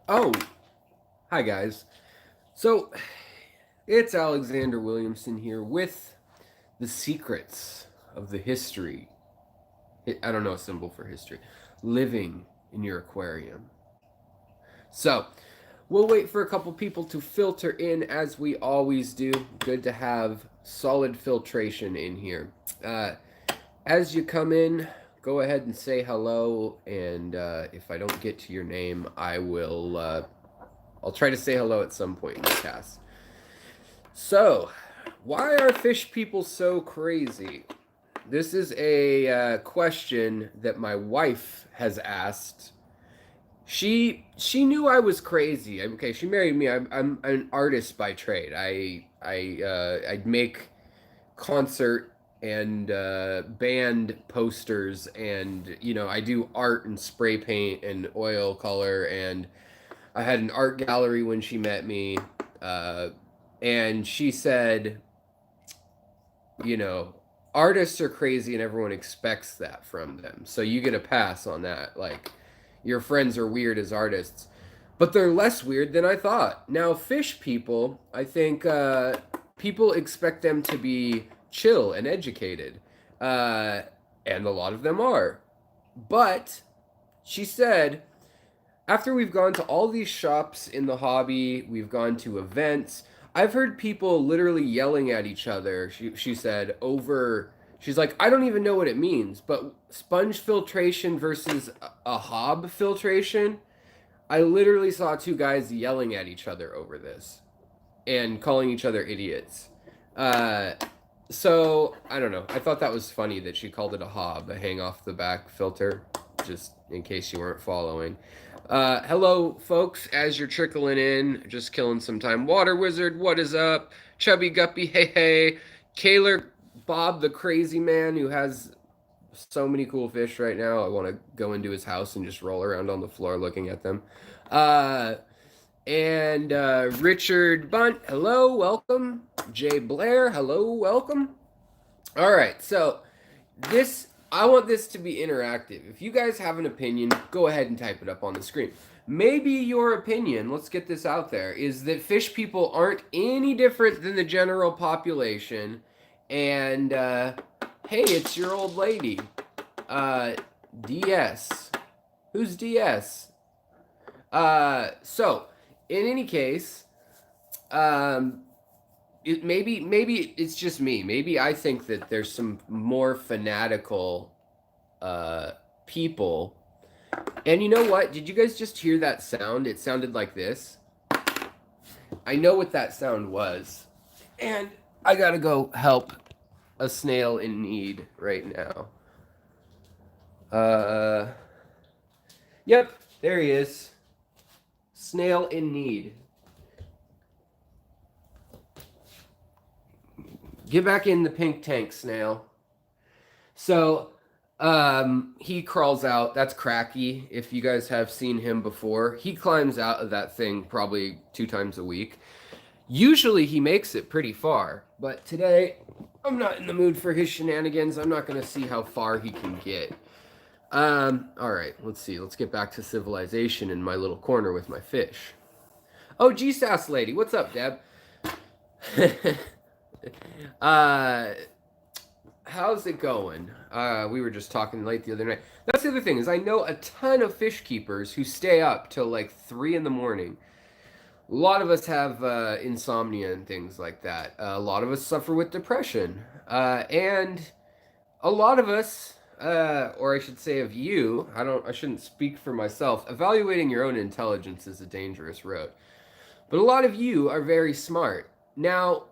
Oh, hi guys. So it's Alexander Williamson here with the secrets of the history. I don't know a symbol for history. Living in your aquarium. So we'll wait for a couple people to filter in as we always do. Good to have solid filtration in here. Uh, as you come in, go ahead and say hello. And if I don't get to your name, I will. I'll try to say hello at some point in the cast. So, why are fish people so crazy? This is a question that my wife has asked. She knew I was crazy. Okay, she married me. I'm an artist by trade. I'd make concert and band posters, and I do art and spray paint and oil color, and I had an art gallery when she met me. Uh, and she said, you know, artists are crazy and everyone expects that from them. So you get a pass on that. Like, your friends are weird as artists, but they're less weird than I thought. Now, fish people, I think people expect them to be chill and educated, uh, and a lot of them are. But she said, after we've gone to all these shops in the hobby, we've gone to events. I've heard people literally yelling at each other. She said over. She's like, I don't even know what it means, but sponge filtration versus a hob filtration. I literally saw two guys yelling at each other over this and calling each other idiots. Uh, so I don't know. I thought that was funny that she called it a hob, a hang off the back filter, just in case you weren't following. Hello, folks. As you're trickling in, just killing some time. Water Wizard, what is up? Chubby Guppy, hey hey. Kaler Bob, the crazy man who has so many cool fish right now. I want to go into his house and just roll around on the floor looking at them. Uh, and Richard Bunt, hello, welcome. Jay Blair, hello, welcome. All right, so I want this to be interactive. If you guys have an opinion, go ahead and type it up on the screen. Maybe your opinion, let's get this out there, is that fish people aren't any different than the general population. And hey, it's your old lady, uh, DS. Who's DS? So, in any case, um, maybe it's just me. Maybe I think that there's some more fanatical uh, people. And you know what? Did you guys just hear that sound? It sounded like this. I know what that sound was, and I gotta go help a snail in need right now. Uh, yep, there he is. Snail in need. Get back in the pink tank, snail. So he crawls out. That's Cracky. If you guys have seen him before, he climbs out of that thing probably 2 times a week. Usually he makes it pretty far, but today I'm not in the mood for his shenanigans. I'm not going to see how far he can get. All right, let's see. Let's get back to civilization in my little corner with my fish. Oh, G-Sass lady. What's up, Deb? uh, how's it going? We were just talking late the other night. That's the other thing is I know a ton of fish keepers who stay up till like 3 in the morning. A lot of us have insomnia and things like that. A lot of us suffer with depression, and a lot of us, or I should say, of you. I shouldn't speak for myself. Evaluating your own intelligence is a dangerous road. But a lot of you are very smart. Now,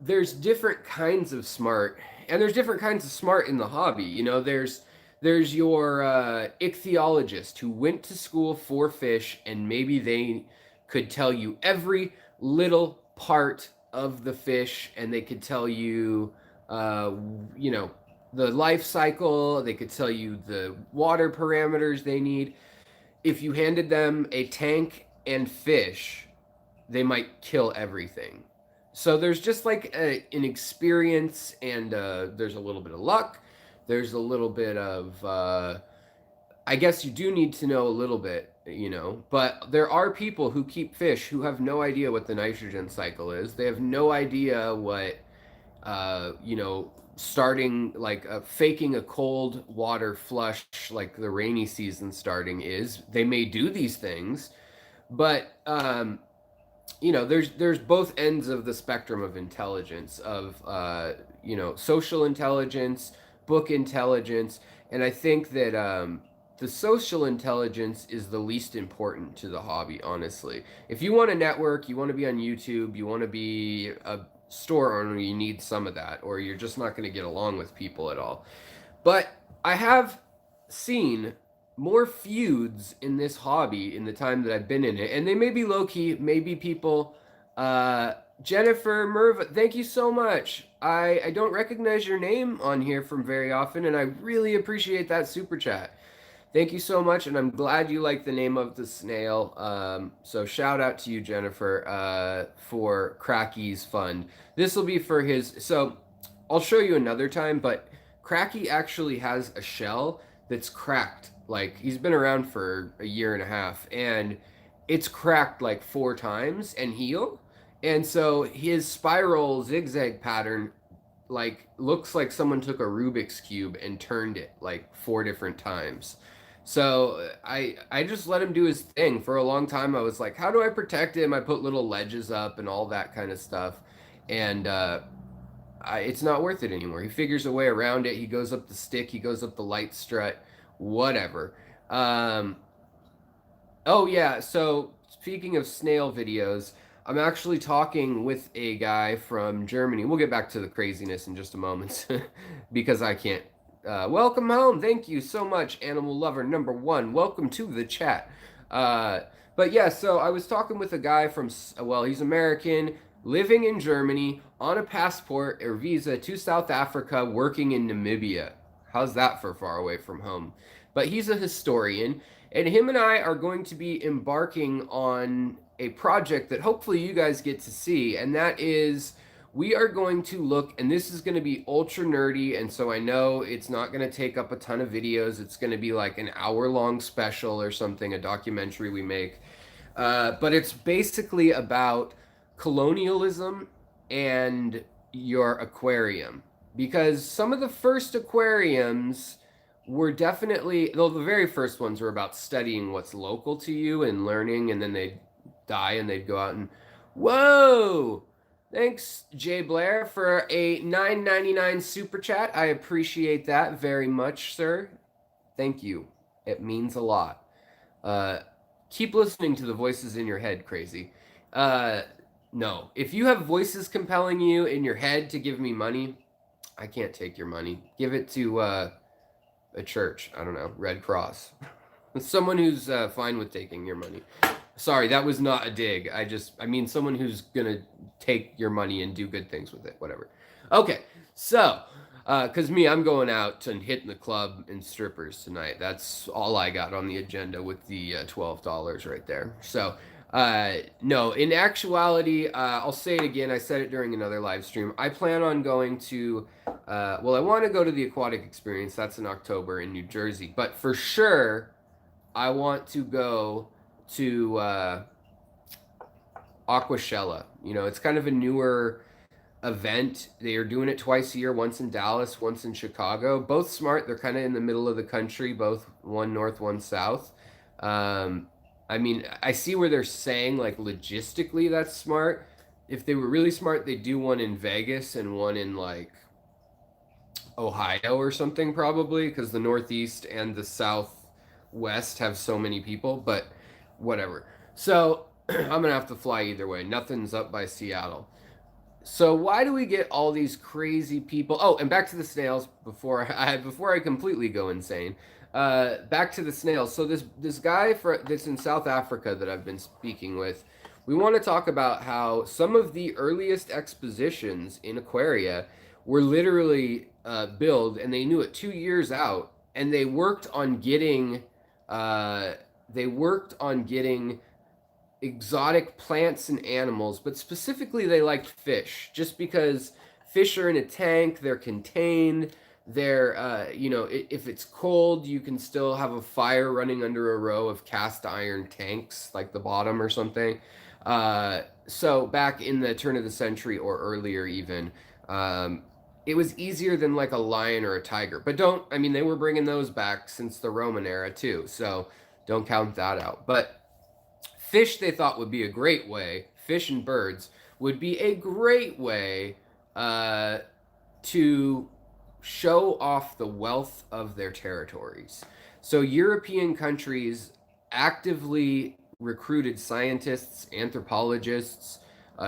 there's different kinds of smart, and there's different kinds of smart in the hobby. There's your ichthyologist who went to school for fish, and maybe they could tell you every little part of the fish, and they could tell you, uh, you know, the life cycle. They could tell you the water parameters they need. If you handed them a tank and fish, they might kill everything. So there's just like an experience, and there's a little bit of luck. There's a little bit of I guess you do need to know a little bit, but there are people who keep fish who have no idea what the nitrogen cycle is. They have no idea what, starting like faking a cold water flush like the rainy season starting is. They may do these things, but there's both ends of the spectrum of intelligence of social intelligence, book intelligence, and I think that the social intelligence is the least important to the hobby, honestly. If you want to network, you want to be on YouTube, you want to be a store owner, you need some of that, or you're just not going to get along with people at all. But I have seen more feuds in this hobby in the time that I've been in it, and they may be low key, maybe people. Uh, Jennifer Merva, thank you so much. I don't recognize your name on here from very often, and I really appreciate that super chat. Thank you so much, and I'm glad you like the name of the snail. So shout out to you, Jennifer, for Cracky's fund. This will be for his. So I'll show you another time, but Cracky actually has a shell that's cracked. Like he's been around for a year and a half, and it's cracked like 4 times and healed. And so his spiral zigzag pattern like looks like someone took a Rubik's cube and turned it like 4 different times. So I just let him do his thing. For a long time I was like, how do I protect him? I put little ledges up and all that kind of stuff. And it's not worth it anymore. He figures a way around it. He goes up the stick, he goes up the light strut, whatever. Um, Oh yeah, so speaking of snail videos, I'm actually talking with a guy from Germany. We'll get back to the craziness in just a moment because I can't. Welcome home. Thank you so much, animal lover number one. Welcome to the chat. But yeah, so I was talking with a guy from, well, he's American, living in Germany, on a passport or visa to South Africa, working in Namibia. How's that for far away from home? But he's a historian, and him and I are going to be embarking on a project that hopefully you guys get to see, and that is we are going to look, and this is going to be ultra nerdy, and so I know it's not going to take up a ton of videos. It's going to be like an hour-long special or something, a documentary we make. But it's basically about colonialism and your aquarium. Because some of the first aquariums were definitely, though the very first ones were about studying what's local to you and learning, and then they'd die and they'd go out and, whoa! Thanks, Jay Blair, for a $9.99 super chat. I appreciate that very much, sir. Thank you. It means a lot. Uh, Keep listening to the voices in your head, crazy. Uh, no, if you have voices compelling you in your head to give me money, I can't take your money. Give it to a church. I don't know, Red Cross. Someone who's fine with taking your money. Sorry, that was not a dig. I mean someone who's gonna take your money and do good things with it. Whatever. Okay, so, cause me, I'm going out and hitting the club and strippers tonight. That's all I got on the agenda with the $12 right there. So, no, in actuality, I'll say it again. I said it during another live stream. I plan on going to, well, I want to go to the aquatic experience. That's in October in New Jersey. But for sure, I want to go to Aquashella. It's kind of a newer event. They are doing it twice a year, once in Dallas, once in Chicago. Both smart. They're kind of in the middle of the country, both one north, one south. I mean, I see where they're saying like logistically that's smart. If they were really smart, they'd do one in Vegas and one in like Ohio or something probably because the Northeast and the Southwest have so many people, but whatever. So I'm gonna have to fly either way. Nothing's up by Seattle. So why do we get all these crazy people? Oh, and back to the snails before I completely go insane. Back to the snails. So this guy that's in South Africa that I've been speaking with, we want to talk about how some of the earliest expositions in Aquaria were literally built, and they knew it 2 years out, and they worked on getting exotic plants and animals, but specifically they liked fish just because fish are in a tank, they're contained, They're, if it's cold, you can still have a fire running under a row of cast iron tanks, like the bottom or something. So back in the turn of the century or earlier, even, um, it was easier than like a lion or a tiger. But I mean, they were bringing those back since the Roman era too. So don't count that out. But fish, they thought would be a great way, fish and birds would be a great way uh, to show off the wealth of their territories. So European countries actively recruited scientists, anthropologists,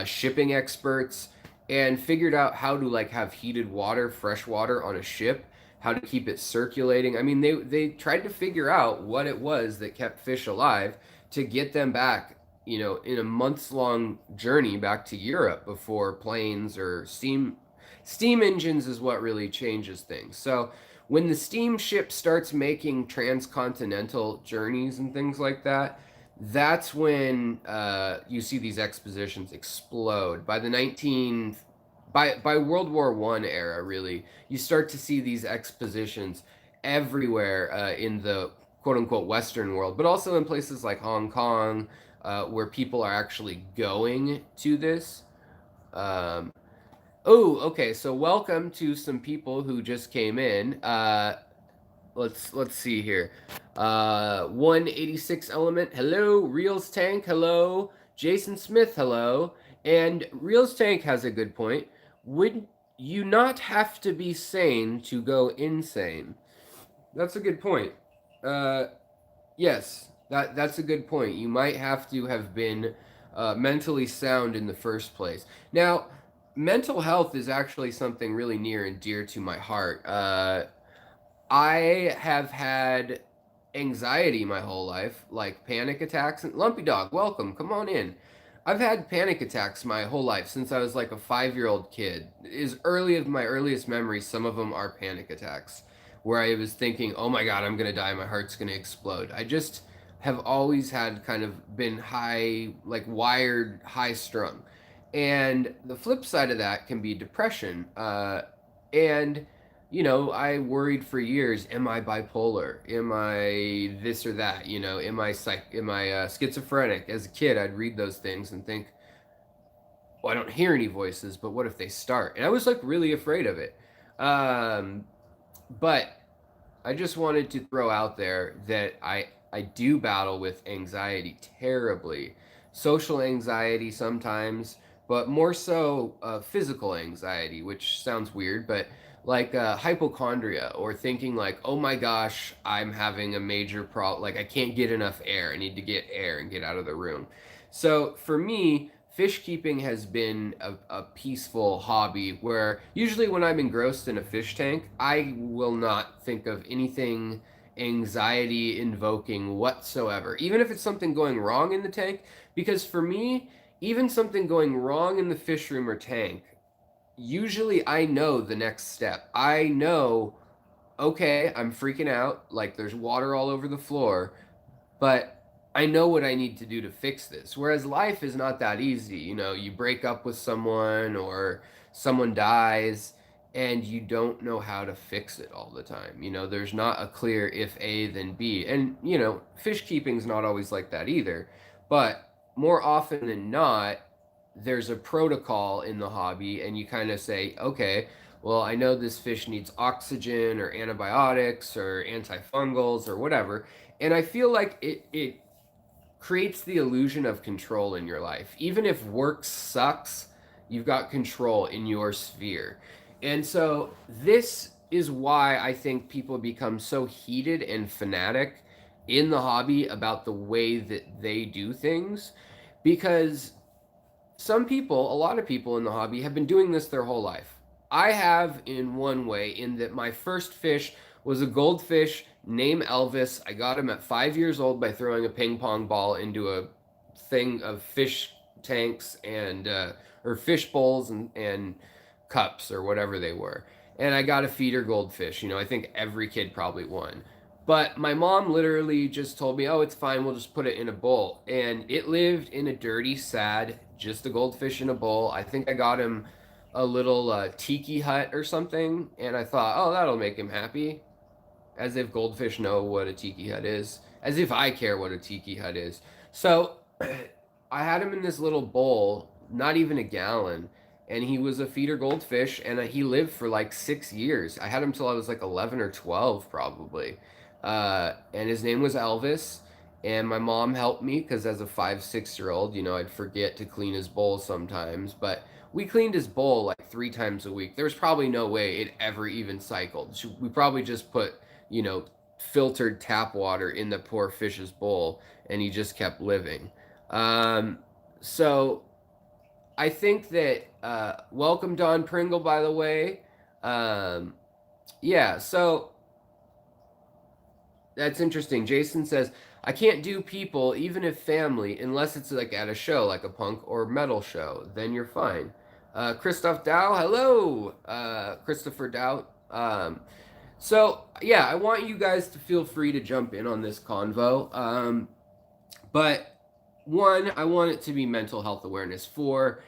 shipping experts, and figured out how to like have heated water, fresh water on a ship, how to keep it circulating. I mean, they tried to figure out what it was that kept fish alive to get them back, in a months long journey back to Europe before planes or steam engines is what really changes things. So when the steamship starts making transcontinental journeys and things like that, that's when you see these expositions explode. By World War One era, really, you start to see these expositions everywhere in the quote unquote Western world, but also in places like Hong Kong, where people are actually going to this. Um, Oh, okay. So welcome to some people who just came in. Let's see here. 186 element. Hello, Reels Tank. Hello, Jason Smith. Hello, and Reels Tank has a good point. Would you not have to be sane to go insane? That's a good point. Uh, Yes, that's a good point. You might have to have been mentally sound in the first place. Now, mental health is actually something really near and dear to my heart. I have had anxiety my whole life, like panic attacks. And Lumpy Dog, welcome. Come on in. I've had panic attacks my whole life since I was like a 5-year-old kid. As early as my earliest memories, some of them are panic attacks where I was thinking, oh my God, I'm going to die. My heart's going to explode. I just have always had kind of been high, like wired, high strung. And the flip side of that can be depression. And I worried for years, am I bipolar? Am I this or that? Am I schizophrenic? As a kid, I'd read those things and think, well, I don't hear any voices, but what if they start? And I was like really afraid of it. Um, but I just wanted to throw out there that I do battle with anxiety terribly, social anxiety sometimes, but more so physical anxiety, which sounds weird, but like hypochondria or thinking like, oh my gosh, I'm having a major problem, like I can't get enough air, I need to get air and get out of the room. So for me, fish keeping has been a peaceful hobby where usually when I'm engrossed in a fish tank, I will not think of anything anxiety invoking whatsoever, even if it's something going wrong in the tank. Because for me, even something going wrong in the fish room or tank, usually I know the next step. I know, okay, I'm freaking out, like there's water all over the floor, but I know what I need to do to fix this. Whereas life is not that easy. You break up with someone or someone dies and you don't know how to fix it all the time. There's not a clear if A then B. And, fish keeping's not always like that either. But more often than not, there's a protocol in the hobby and you kind of say, okay, well, I know this fish needs oxygen or antibiotics or antifungals or whatever. And I feel like it creates the illusion of control in your life. Even if work sucks, you've got control in your sphere. And so this is why I think people become so heated and fanatic in the hobby about the way that they do things because a lot of people in the hobby have been doing this their whole life. I have in one way, in that my first fish was a goldfish named Elvis. I got him at 5 years old by throwing a ping pong ball into a thing of fish tanks and or fish bowls and cups or whatever they were. And I got a feeder goldfish. I think every kid probably won. But my mom literally just told me, oh, it's fine. We'll just put it in a bowl. And it lived in a dirty, sad, just a goldfish in a bowl. I think I got him a little tiki hut or something, and I thought, oh, that'll make him happy. As if goldfish know what a tiki hut is. As if I care what a tiki hut is. So I had him in this little bowl, not even a gallon, and he was a feeder goldfish, and he lived for like 6 years. I had him till I was like 11 or 12, probably. And his name was Elvis. And my mom helped me because as a 5, 6 year old, I'd forget to clean his bowl sometimes. But we cleaned his bowl like 3 times a week. There was probably no way it ever even cycled. We probably just put, you know, filtered tap water in the poor fish's bowl, and he just kept living. Um, so I think that welcome Don Pringle, by the way. Um, yeah, so that's interesting. Jason says I can't do people, even if family, unless it's like at a show, like a punk or metal show. Then you're fine. Christoph Dow, hello, Christopher Dow. So yeah, I want you guys to feel free to jump in on this convo. But one, I want it to be mental health awareness for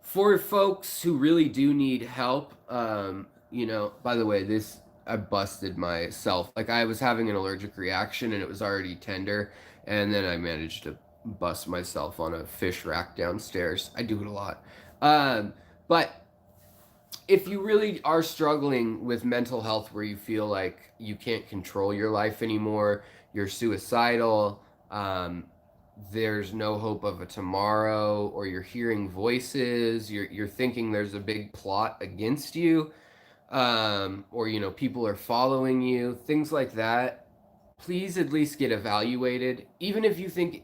folks who really do need help. By the way, this I busted myself. Like I was having an allergic reaction and it was already tender, and then I managed to bust myself on a fish rack downstairs. I do it a lot. But if you really are struggling with mental health where you feel like you can't control your life anymore, you're suicidal, there's no hope of a tomorrow, or you're hearing voices, you're thinking there's a big plot against you, or people are following you, things like that, please at least get evaluated. Even if you think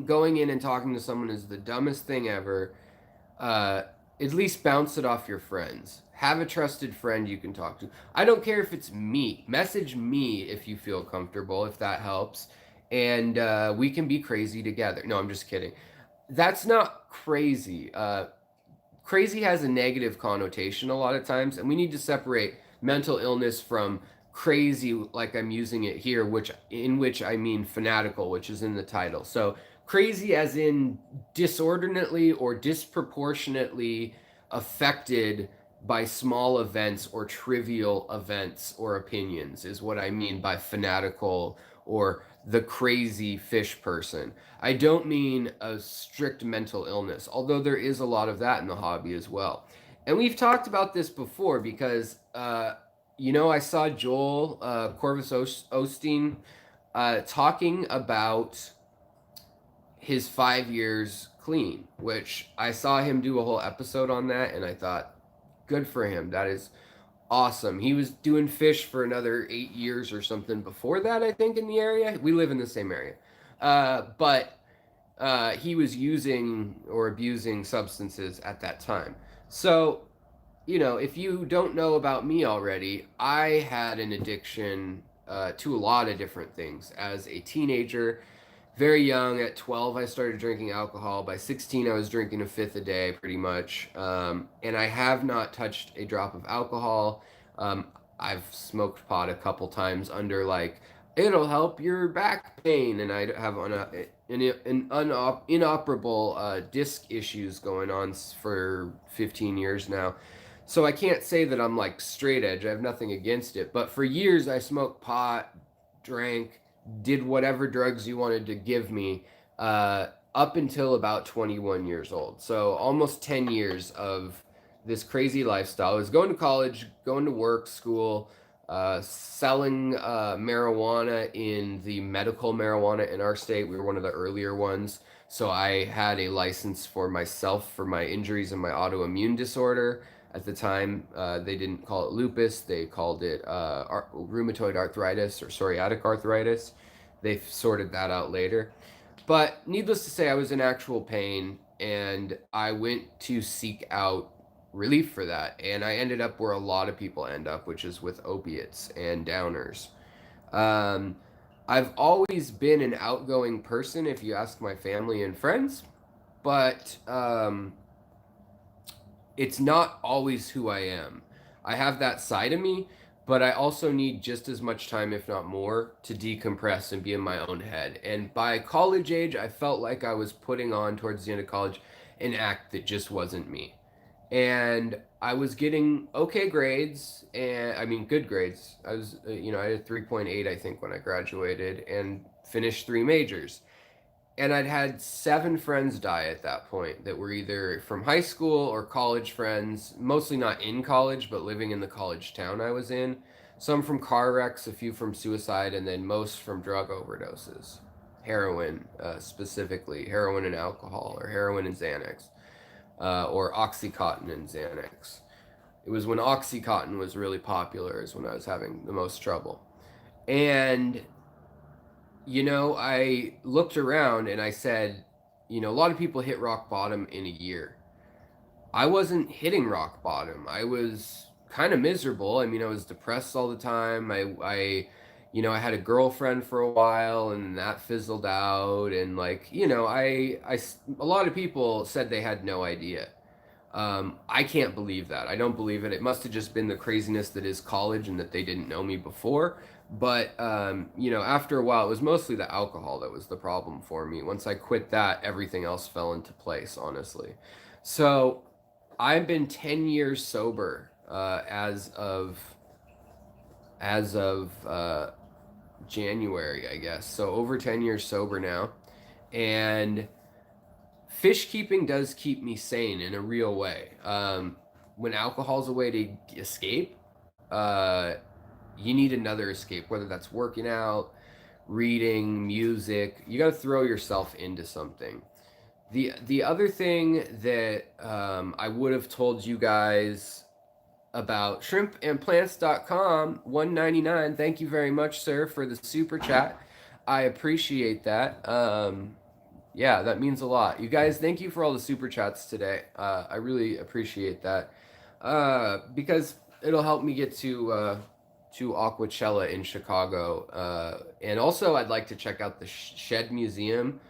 going in and talking to someone is the dumbest thing ever, uh, at least bounce it off your friends. Have a trusted friend you can talk to. I don't care if it's me. Message me if you feel comfortable, if that helps. And we can be crazy together. No, I'm just kidding. That's not crazy. Crazy has a negative connotation a lot of times, and we need to separate mental illness from crazy, like I'm using it here, which I mean fanatical, which is in the title. So crazy as in disorderly or disproportionately affected by small events or trivial events or opinions is what I mean by fanatical or the crazy fish person. I don't mean a strict mental illness, although there is a lot of that in the hobby as well. And we've talked about this before because, I saw Joel Corvus Osteen talking about his 5 years clean, which I saw him do a whole episode on that, and I thought, good for him. That is awesome. He was doing fish for another 8 years or something before that, I think, in the area. We live in the same area. But he was using or abusing substances at that time. So, if you don't know about me already, I had an addiction to a lot of different things as a teenager. Very young, at 12, I started drinking alcohol. By 16, I was drinking a fifth a day, pretty much. And I have not touched a drop of alcohol. I've smoked pot a couple times under, like, it'll help your back pain. And I have inoperable disc issues going on for 15 years now. So I can't say that I'm, like, straight edge. I have nothing against it. But for years, I smoked pot, drank, did whatever drugs you wanted to give me, up until about 21 years old. So almost 10 years of this crazy lifestyle. I was going to college, going to work, school, selling marijuana in the medical marijuana in our state. We were one of the earlier ones. So I had a license for myself for my injuries and my autoimmune disorder. At the time, they didn't call it lupus, they called it rheumatoid arthritis or psoriatic arthritis. They sorted that out later. But needless to say, I was in actual pain, and I went to seek out relief for that. And I ended up where a lot of people end up, which is with opiates and downers. Um, I've always been an outgoing person, if you ask my family and friends, but it's not always who I am. I have that side of me, but I also need just as much time, if not more, to decompress and be in my own head. And by college age, I felt like I was putting on, towards the end of college, an act that just wasn't me. and I was getting okay grades, and I mean good grades. I was, I had a 3.8, I think, when I graduated and finished three majors. And I'd had seven friends die at that point that were either from high school or college friends, mostly not in college, but living in the college town I was in. Some from car wrecks, a few from suicide, and then most from drug overdoses. Heroin, specifically, heroin and alcohol, or heroin and Xanax, or Oxycontin and Xanax. It was when Oxycontin was really popular, is when I was having the most trouble. And I looked around and I said, a lot of people hit rock bottom in a year. I wasn't hitting rock bottom. I was kind of miserable. I mean, I was depressed all the time. I had a girlfriend for a while and that fizzled out. And like, a lot of people said they had no idea. I can't believe that. I don't believe it. It must have just been the craziness that is college and that they didn't know me before. But, after a while, it was mostly the alcohol that was the problem for me. Once I quit that, everything else fell into place, honestly. So I've been 10 years sober as of January, I guess. So over 10 years sober now. And fish keeping does keep me sane in a real way. When alcohol's a way to escape, uh, you need another escape, whether that's working out, reading, music. You got to throw yourself into something. The other thing that I would have told you guys about shrimpandplants.com, 199. Thank you very much, sir, for the super chat. I appreciate that. Yeah, that means a lot. You guys, thank you for all the super chats today. I really appreciate that, because it'll help me get to Aquacella in Chicago, and also I'd like to check out the Shed Museum,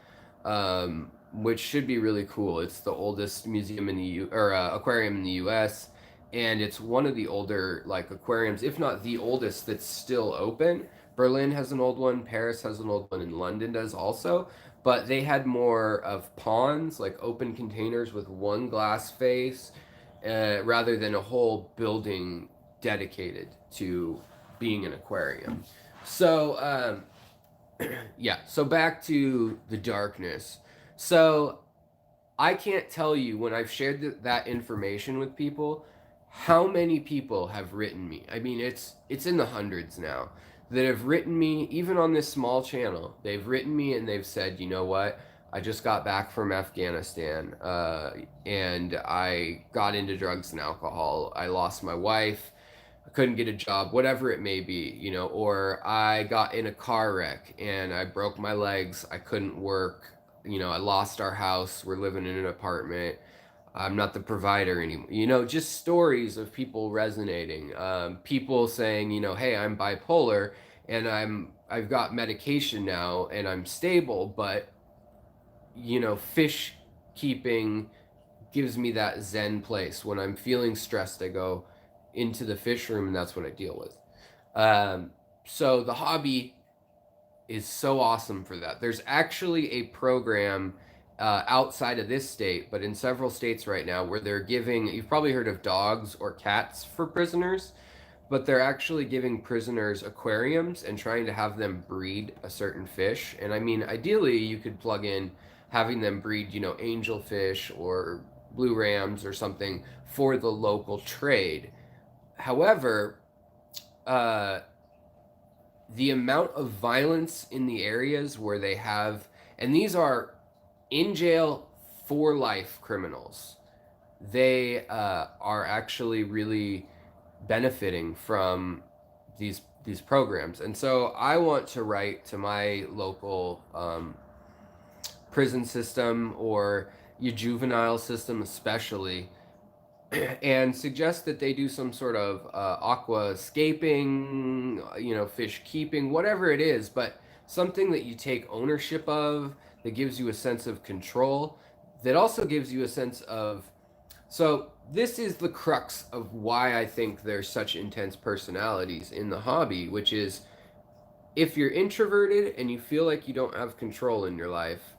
which should be really cool. It's the oldest museum in the aquarium in the U.S., and it's one of the older like aquariums, if not the oldest, that's still open. Berlin has an old one, Paris has an old one, and London does also. But they had more of ponds, like open containers with one glass face, rather than a whole building dedicated to being an aquarium. So, yeah, so back to the darkness. So, I can't tell you when I've shared that information with people how many people have written me. I mean, it's in the hundreds now that have written me, even on this small channel. They've written me and they've said, you know what? I just got back from Afghanistan, and I got into drugs and alcohol. I lost my wife. I couldn't get a job, whatever it may be, or I got in a car wreck and I broke my legs. I couldn't work. I lost our house. We're living in an apartment. I'm not the provider anymore. Just stories of people resonating. People saying, hey, I'm bipolar and I've got medication now and I'm stable, but fish keeping gives me that zen place. When I'm feeling stressed, I go into the fish room and that's what I deal with. So the hobby is so awesome for that. There's actually a program outside of this state, but in several states right now, where they're giving, you've probably heard of dogs or cats for prisoners, but they're actually giving prisoners aquariums and trying to have them breed a certain fish. And I mean, ideally, you could plug in having them breed, angelfish or blue rams or something for the local trade. However, uh, the amount of violence in the areas where they have, and these are in jail for life criminals, they are actually really benefiting from these programs. And so I want to write to my local prison system, or your juvenile system especially, and suggest that they do some sort of aquascaping, fish keeping, whatever it is, but something that you take ownership of, that gives you a sense of control, that also gives you a sense of. So, this is the crux of why I think there's such intense personalities in the hobby, which is if you're introverted and you feel like you don't have control in your life,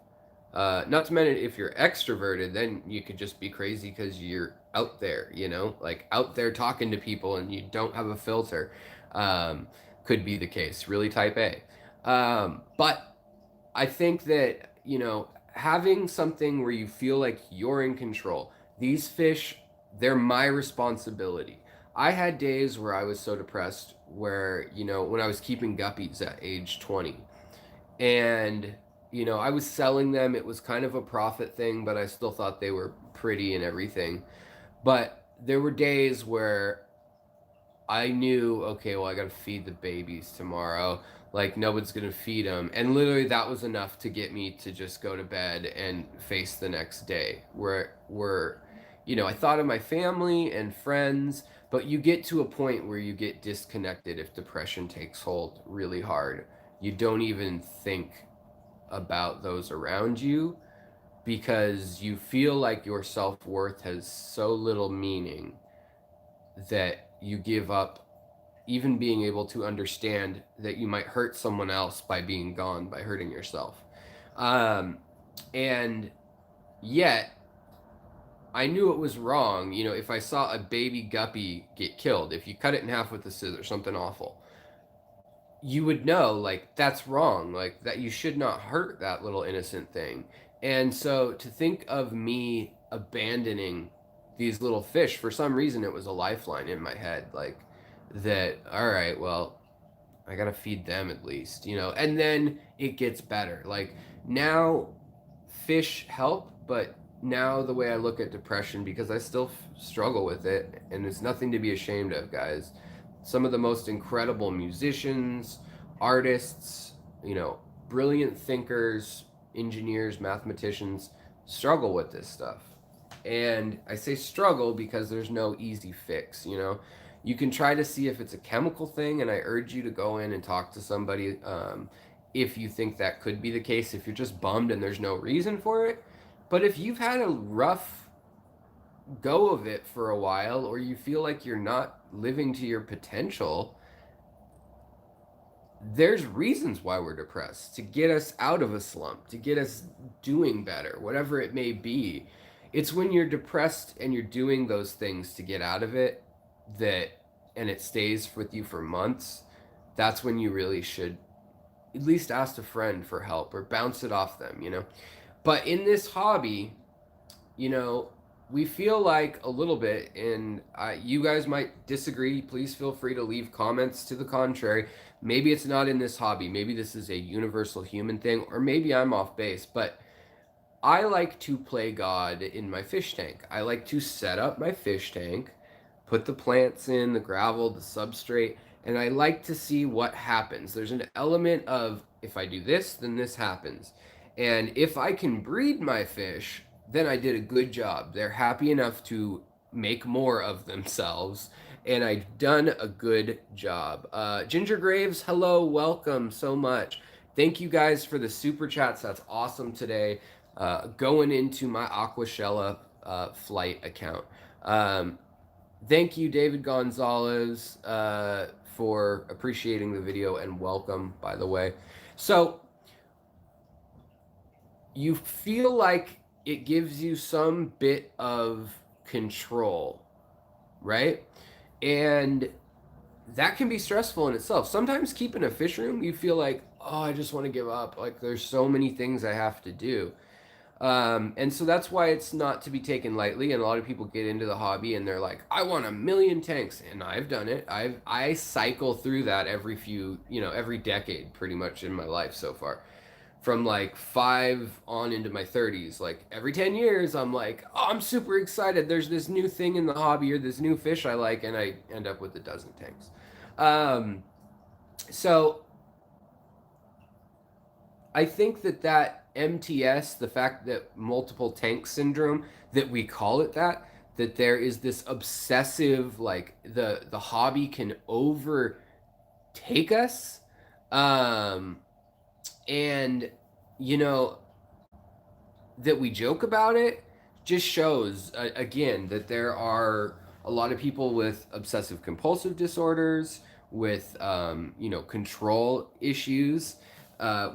Not to mention, if you're extroverted, then you could just be crazy because you're out there, like out there talking to people and you don't have a filter. Um, could be the case. Really type A. But I think that, having something where you feel like you're in control, these fish, they're my responsibility. I had days where I was so depressed where, when I was keeping guppies at age 20, and I was selling them. It was kind of a profit thing, but I still thought they were pretty and everything. But there were days where I knew, okay, well, I got to feed the babies tomorrow. Like, nobody's going to feed them. And literally, that was enough to get me to just go to bed and face the next day. I thought of my family and friends, but you get to a point where you get disconnected if depression takes hold really hard. You don't even think about those around you because you feel like your self worth has so little meaning that you give up even being able to understand that you might hurt someone else by being gone, by hurting yourself. And yet, I knew it was wrong. If I saw a baby guppy get killed, if you cut it in half with a scissors, something awful, you would know, like, that's wrong, like that you should not hurt that little innocent thing. And so to think of me abandoning these little fish, for some reason it was a lifeline in my head, like, that, all right, well, I gotta feed them at least, and then it gets better. Like, now fish help, but now the way I look at depression, because I still struggle with it, and it's nothing to be ashamed of, guys. Some of the most incredible musicians, artists, brilliant thinkers, engineers, mathematicians struggle with this stuff. And I say struggle because there's no easy fix. You can try to see if it's a chemical thing, and I urge you to go in and talk to somebody, if you think that could be the case, if you're just bummed and there's no reason for it. But if you've had a rough go of it for a while, or you feel like you're not living to your potential, there's reasons why we're depressed, to get us out of a slump, to get us doing better, whatever it may be. It's when you're depressed and you're doing those things to get out of it, that and it stays with you for months, that's when you really should at least ask a friend for help or bounce it off them. But in this hobby, you know, we feel like a little bit, and you guys might disagree. Please feel free to leave comments to the contrary. Maybe it's not in this hobby. Maybe this is a universal human thing, or maybe I'm off base. But I like to play God in my fish tank. I like to set up my fish tank, put the plants in, the gravel, the substrate, and I like to see what happens. There's an element of, if I do this, then this happens. And if I can breed my fish, then I did a good job. They're happy enough to make more of themselves, and I've done a good job. Ginger Graves, hello, welcome so much. Thank you guys for the super chats. That's awesome today. Going into my Aquashella flight account. Thank you, David Gonzalez, for appreciating the video, and welcome, by the way. So you feel like it gives you some bit of control, right? And that can be stressful in itself. Sometimes keeping a fish room, you feel like, oh, I just want to give up. Like, there's so many things I have to do. And so that's why it's not to be taken lightly. And a lot of people get into the hobby and they're like, I want 1,000,000 tanks. And I've done it. I cycle through that every decade pretty much in my life so far. From like 5 on into my 30s, like every 10 years, I'm like, oh, I'm super excited. There's this new thing in the hobby, or this new fish I like, and I end up with a dozen tanks. So I think that MTS, the fact that multiple tank syndrome, that we call it that there is this obsessive, like the hobby can overtake us. And that we joke about it just shows, again, that there are a lot of people with obsessive compulsive disorders, with control issues,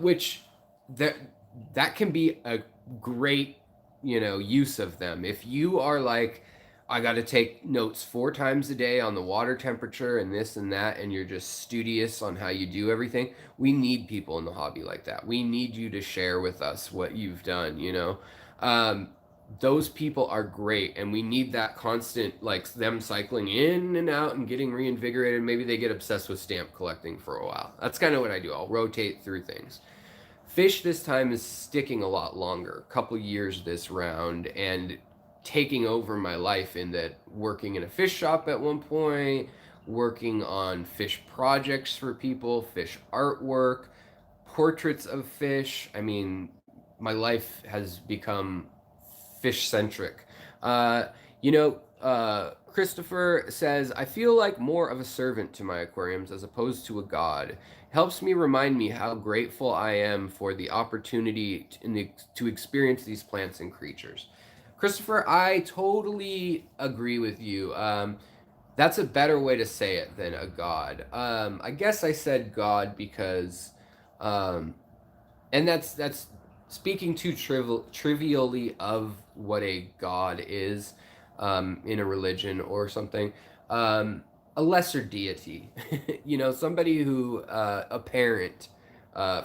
which that can be a great, use of them. If you are like, I got to take notes 4 times a day on the water temperature and this and that, and you're just studious on how you do everything, we need people in the hobby like that. We need you to share with us what you've done. Um, those people are great, and we need that constant, like them cycling in and out and getting reinvigorated. Maybe they get obsessed with stamp collecting for a while. That's kind of what I do. I'll rotate through things. Fish this time is sticking a lot longer, a couple years this round, and taking over my life in that working in a fish shop at one point, working on fish projects for people, fish artwork, portraits of fish. I mean, my life has become fish centric. Uh, Christopher says, I feel like more of a servant to my aquariums as opposed to a god. Helps me remind me how grateful I am for the opportunity to experience these plants and creatures. Christopher, I totally agree with you. That's a better way to say it than a god. I guess I said god because um, and that's speaking too trivially of what a god is in a religion or something. Um, a lesser deity, somebody who a parent,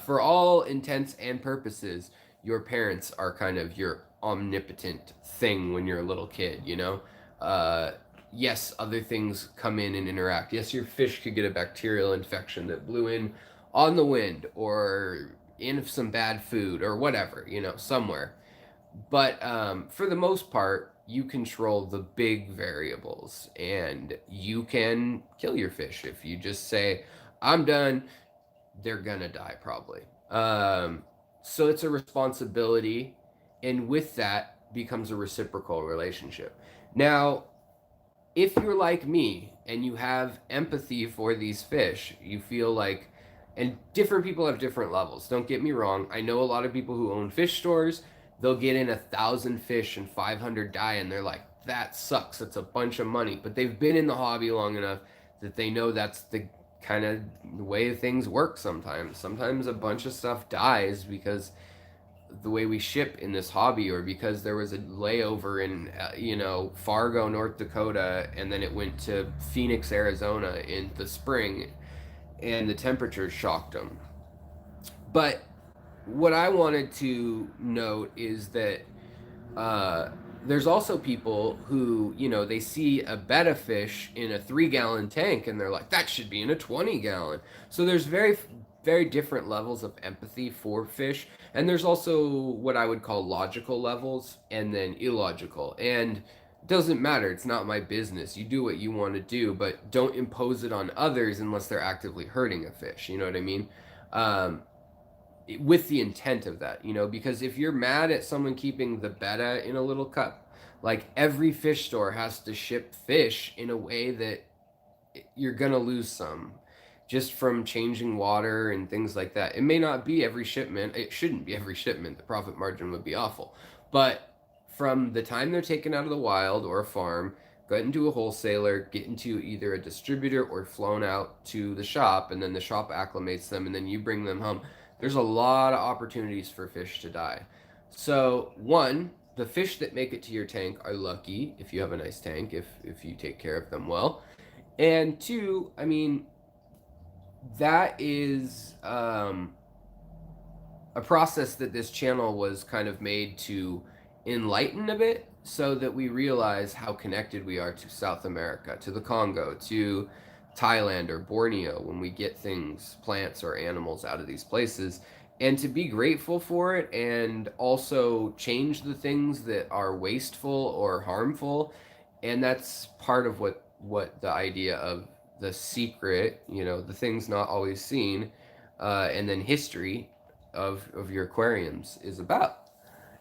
for all intents and purposes, your parents are kind of your omnipotent thing when you're a little kid. Uh, yes, other things come in and interact. Yes, your fish could get a bacterial infection that blew in on the wind or in some bad food or whatever, somewhere. But for the most part, you control the big variables and you can kill your fish if you just say, I'm done, they're gonna die probably. So it's a responsibility, and with that becomes a reciprocal relationship. Now, if you're like me and you have empathy for these fish, you feel like, and different people have different levels. Don't get me wrong. I know a lot of people who own fish stores. They'll get in 1,000 fish and 500 die, and they're like, that sucks. That's a bunch of money. But they've been in the hobby long enough that they know that's the kind of way things work sometimes. Sometimes a bunch of stuff dies because the way we ship in this hobby, or because there was a layover in Fargo, North Dakota, and then it went to Phoenix, Arizona in the spring, and the temperatures shocked them. But what I wanted to note is that uh, there's also people who, they see a betta fish in a 3 gallon tank and they're like, that should be in a 20 gallon. So there's very, very different levels of empathy for fish. And there's also what I would call logical levels and then illogical. And it doesn't matter. It's not my business. You do what you want to do, but don't impose it on others unless they're actively hurting a fish. You know what I mean? Um, with the intent of that, because if you're mad at someone keeping the betta in a little cup, like every fish store has to ship fish in a way that you're gonna lose some just from changing water and things like that. It may not be every shipment, it shouldn't be every shipment, the profit margin would be awful. But from the time they're taken out of the wild or a farm, get into a wholesaler, get into either a distributor or flown out to the shop, and then the shop acclimates them, and then you bring them home. There's a lot of opportunities for fish to die. So, one, the fish that make it to your tank are lucky if you have a nice tank, if you take care of them well. And two, I mean, that is a process that this channel was kind of made to enlighten a bit so that we realize how connected we are to South America, to the Congo, to Thailand or Borneo when we get things, plants or animals out of these places, and to be grateful for it and also change the things that are wasteful or harmful. And that's part of what the idea of the secret, the things not always seen, and then history of your aquariums is about.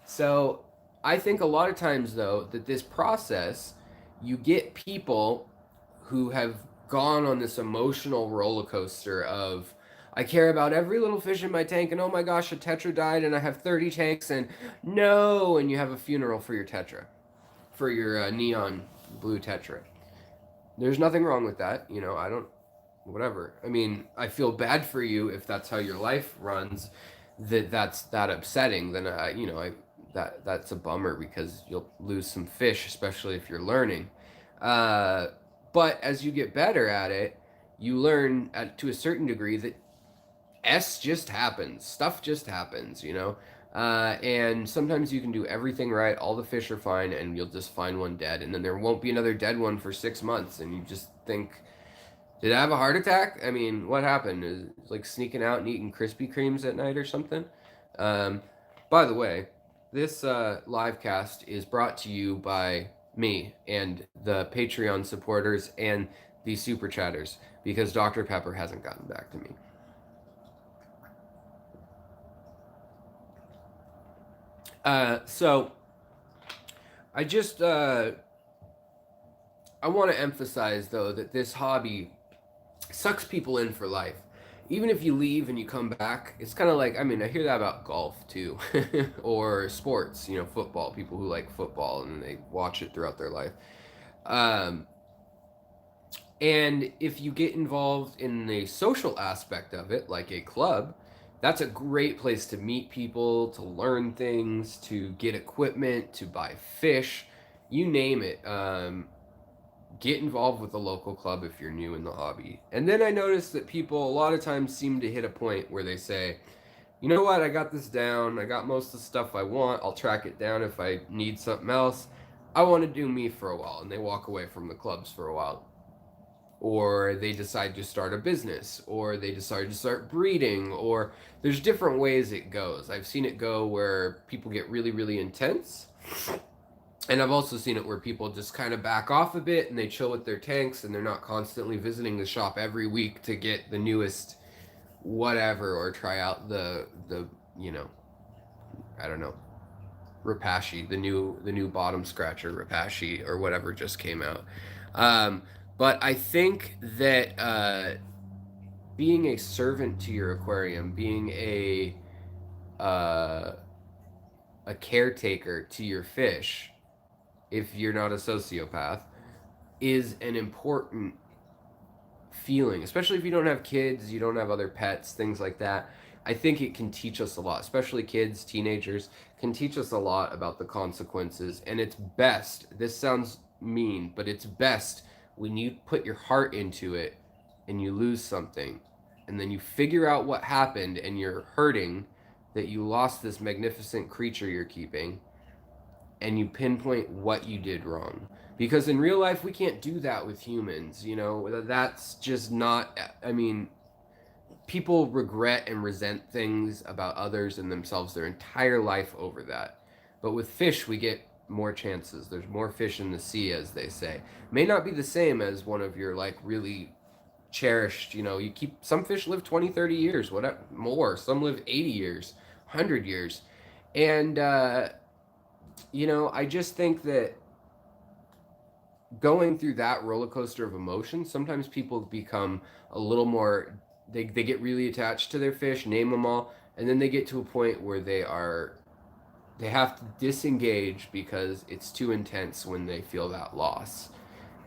So I think a lot of times though that this process, you get people who have gone on this emotional roller coaster of, I care about every little fish in my tank, and oh my gosh, a tetra died and I have 30 tanks, and no, and you have a funeral for your tetra, for your neon blue tetra. There's nothing wrong with that. I don't, whatever. I mean, I feel bad for you if that's how your life runs, that's that upsetting. Then that's a bummer because you'll lose some fish, especially if you're learning. Uh, but as you get better at it, you learn to a certain degree that just happens. Stuff just happens, you know? And sometimes you can do everything right, all the fish are fine, and you'll just find one dead, and then there won't be another dead one for 6 months, and you just think, did I have a heart attack? I mean, what happened? Is it like sneaking out and eating Krispy Kremes at night or something? Um, by the way, this live cast is brought to you by me and the Patreon supporters and the super chatters because Dr. Pepper hasn't gotten back to me. So I just I want to emphasize though that this hobby sucks people in for life. Even if you leave and you come back, it's kind of like, I mean, I hear that about golf too, or sports, you know, football, people who like football and they watch it throughout their life. Um, and if you get involved in the social aspect of it, like a club, that's a great place to meet people, to learn things, to get equipment, to buy fish, you name it. Get involved with a local club if you're new in the hobby. And then I noticed that people a lot of times seem to hit a point where they say, you know what, I got this down. I got most of the stuff I want. I'll track it down if I need something else. I want to do me for a while. And they walk away from the clubs for a while. Or they decide to start a business, or they decide to start breeding, or there's different ways it goes. I've seen it go where people get really, really intense. And I've also seen it where people just kind of back off a bit and they chill with their tanks and they're not constantly visiting the shop every week to get the newest whatever or try out the you know, I don't know, Rapashi, the new bottom scratcher Rapashi or whatever just came out. But I think that being a servant to your aquarium, being uh, a caretaker to your fish, if you're not a sociopath, is an important feeling, especially if you don't have kids, you don't have other pets, things like that. I think it can teach us a lot, especially kids, teenagers, can teach us a lot about the consequences. And it's best, this sounds mean, but it's best when you put your heart into it and you lose something and then you figure out what happened and you're hurting that you lost this magnificent creature you're keeping and you pinpoint what you did wrong. Because in real life, we can't do that with humans, you know? That's just not, I mean, people regret and resent things about others and themselves their entire life over that. But with fish, we get more chances. There's more fish in the sea, as they say. May not be the same as one of your, like, really cherished, you know, you keep, some fish live 20, 30 years, whatever, more. Some live 80 years, 100 years. And, you know, I just think that going through that roller coaster of emotions, sometimes people become a little more, they get really attached to their fish, name them all, and then they get to a point where they have to disengage because it's too intense when they feel that loss.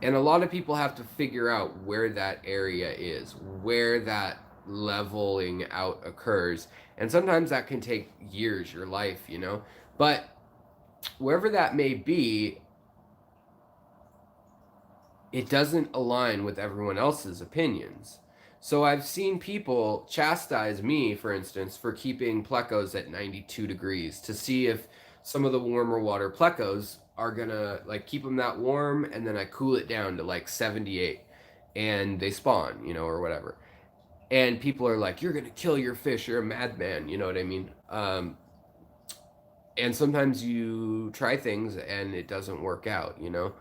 And a lot of people have to figure out where that area is, where that leveling out occurs. And sometimes that can take years, your life, you know? But wherever that may be, it doesn't align with everyone else's opinions. So I've seen people chastise me, for instance, for keeping plecos at 92 degrees to see if some of the warmer water plecos are gonna like keep them that warm, and then I cool it down to like 78 and they spawn, you know, or whatever. And people are like, you're gonna kill your fish, you're a madman, you know what I mean? And sometimes you try things and it doesn't work out, you know?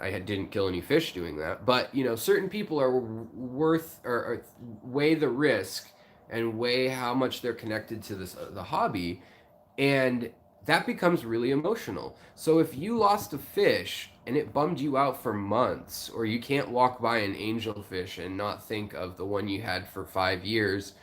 Didn't kill any fish doing that, but you know, certain people are worth or weigh the risk and weigh how much they're connected to the hobby, and that becomes really emotional. So if you lost a fish and it bummed you out for months, or you can't walk by an angelfish and not think of the one you had for 5 years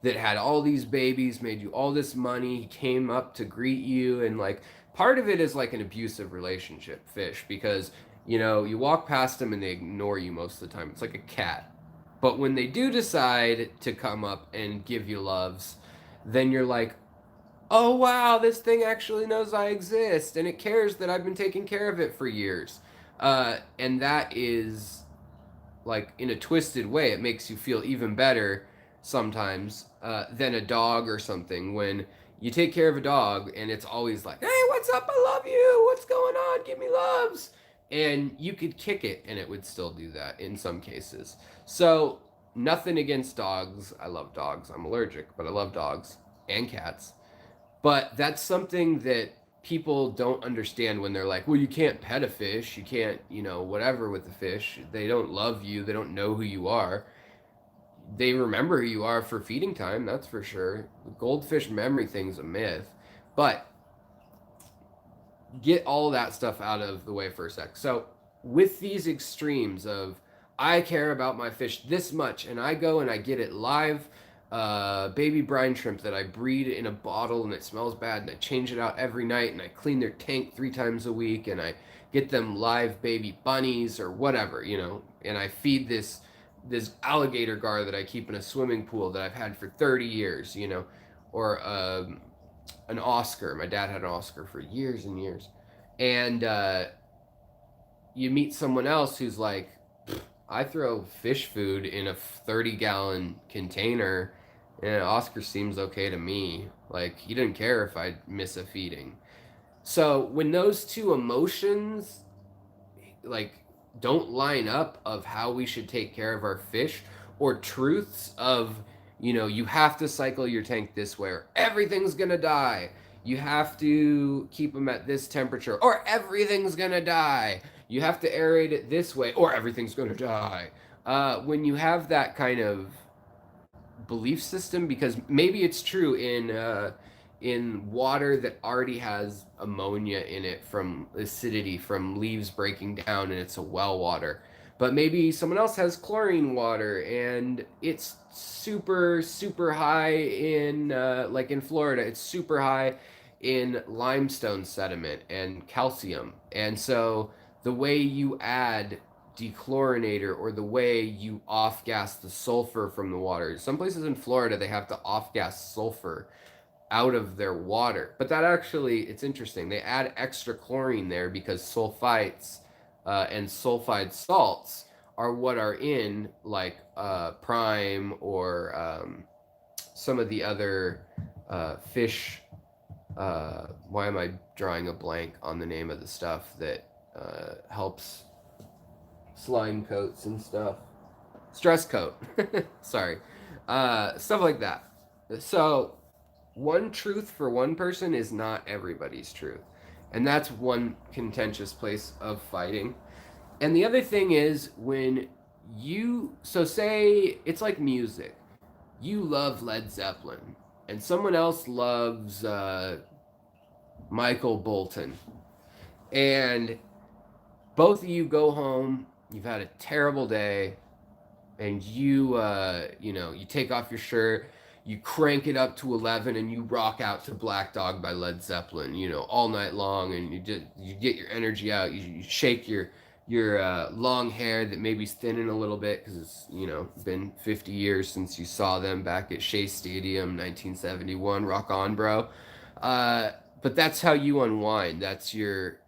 that had all these babies, made you all this money, he came up to greet you, and like part of it is like an abusive relationship, fish, because you know, you walk past them and they ignore you most of the time. It's like a cat. But when they do decide to come up and give you loves, then you're like, oh wow, this thing actually knows I exist and it cares that I've been taking care of it for years. And that is like in a twisted way, it makes you feel even better sometimes than a dog or something. When you take care of a dog and it's always like, hey, what's up? I love you. What's going on? Give me loves. And you could kick it and it would still do that in some cases. So, nothing against dogs. I love dogs. I'm allergic, but I love dogs and cats. But that's something that people don't understand when they're like, well, you can't pet a fish. You can't, whatever with the fish. They don't love you. They don't know who you are. They remember who you are for feeding time, that's for sure. The goldfish memory thing's a myth. But get all that stuff out of the way for a sec. So, with these extremes of I care about my fish this much and I go and I get it live baby brine shrimp that I breed in a bottle and it smells bad and I change it out every night and I clean their tank 3 times a week and I get them live baby bunnies or whatever, and I feed this alligator gar that I keep in a swimming pool that I've had for 30 years, or an Oscar. My dad had an Oscar for years and years. And you meet someone else who's like, I throw fish food in a 30-gallon container, and Oscar seems okay to me. Like, he didn't care if I miss a feeding. So when those two emotions, like, don't line up of how we should take care of our fish, or truths of, you have to cycle your tank this way or everything's gonna die, you have to keep them at this temperature or everything's gonna die, you have to aerate it this way or everything's gonna die. When you have that kind of belief system, because maybe it's true in water that already has ammonia in it from acidity from leaves breaking down and it's a well water. But maybe someone else has chlorine water and it's super, super high in, like in Florida, it's super high in limestone sediment and calcium. And so the way you add dechlorinator or the way you off gas the sulfur from the water. Some places in Florida they have to off gas sulfur out of their water. But that actually, it's interesting. They add extra chlorine there because sulfites and sulfide salts are what are in like prime or some of the other fish. Why am I drawing a blank on the name of the stuff that helps slime coats and stuff? Stress coat. Sorry. Stuff like that. So one truth for one person is not everybody's truth. And that's one contentious place of fighting. And the other thing is when so say it's like music. You love Led Zeppelin, and someone else loves Michael Bolton. And both of you go home, you've had a terrible day, and you take off your shirt, you crank it up to 11 and you rock out to Black Dog by Led Zeppelin, all night long, and you get your energy out, you shake your long hair that maybe's thinning a little bit because it's been 50 years since you saw them back at Shea Stadium 1971. Rock on, bro. But that's how you unwind. That's your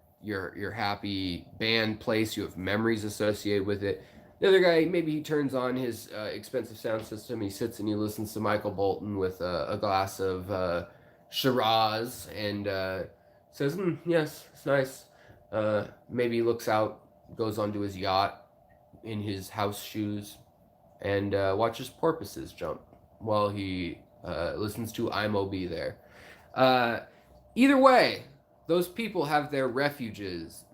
happy band place. You have memories associated with it. The other guy, maybe he turns on his expensive sound system. He sits and he listens to Michael Bolton with a glass of Shiraz and says, yes, it's nice. Maybe he looks out, goes onto his yacht in his house shoes, and watches porpoises jump while he listens to IMOB there. Either way, those people have their refugiums.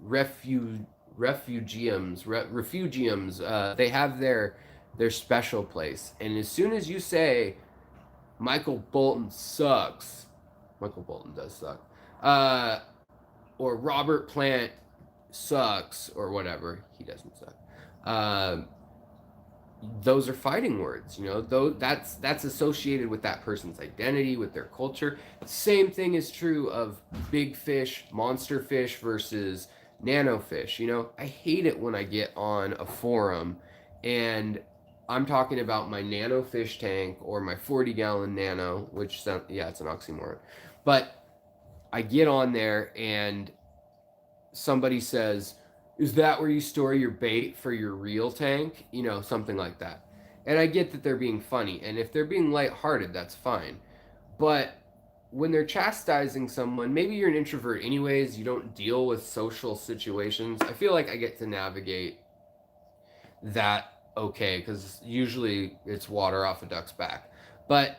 They have their special place. And as soon as you say Michael Bolton sucks, Michael Bolton does suck, or Robert Plant sucks, or whatever, he doesn't suck. Those are fighting words, that's associated with that person's identity, with their culture. Same thing is true of big fish, monster fish versus nano fish. I hate it when I get on a forum and I'm talking about my nano fish tank or my 40-gallon nano, which sound, yeah, it's an oxymoron. But I get on there and somebody says, "Is that where you store your bait for your real tank?" You know, something like that. And I get that they're being funny, and if they're being lighthearted, that's fine. But when they're chastising someone, maybe you're an introvert anyways, you don't deal with social situations. I feel like I get to navigate that okay, because usually it's water off a duck's back. But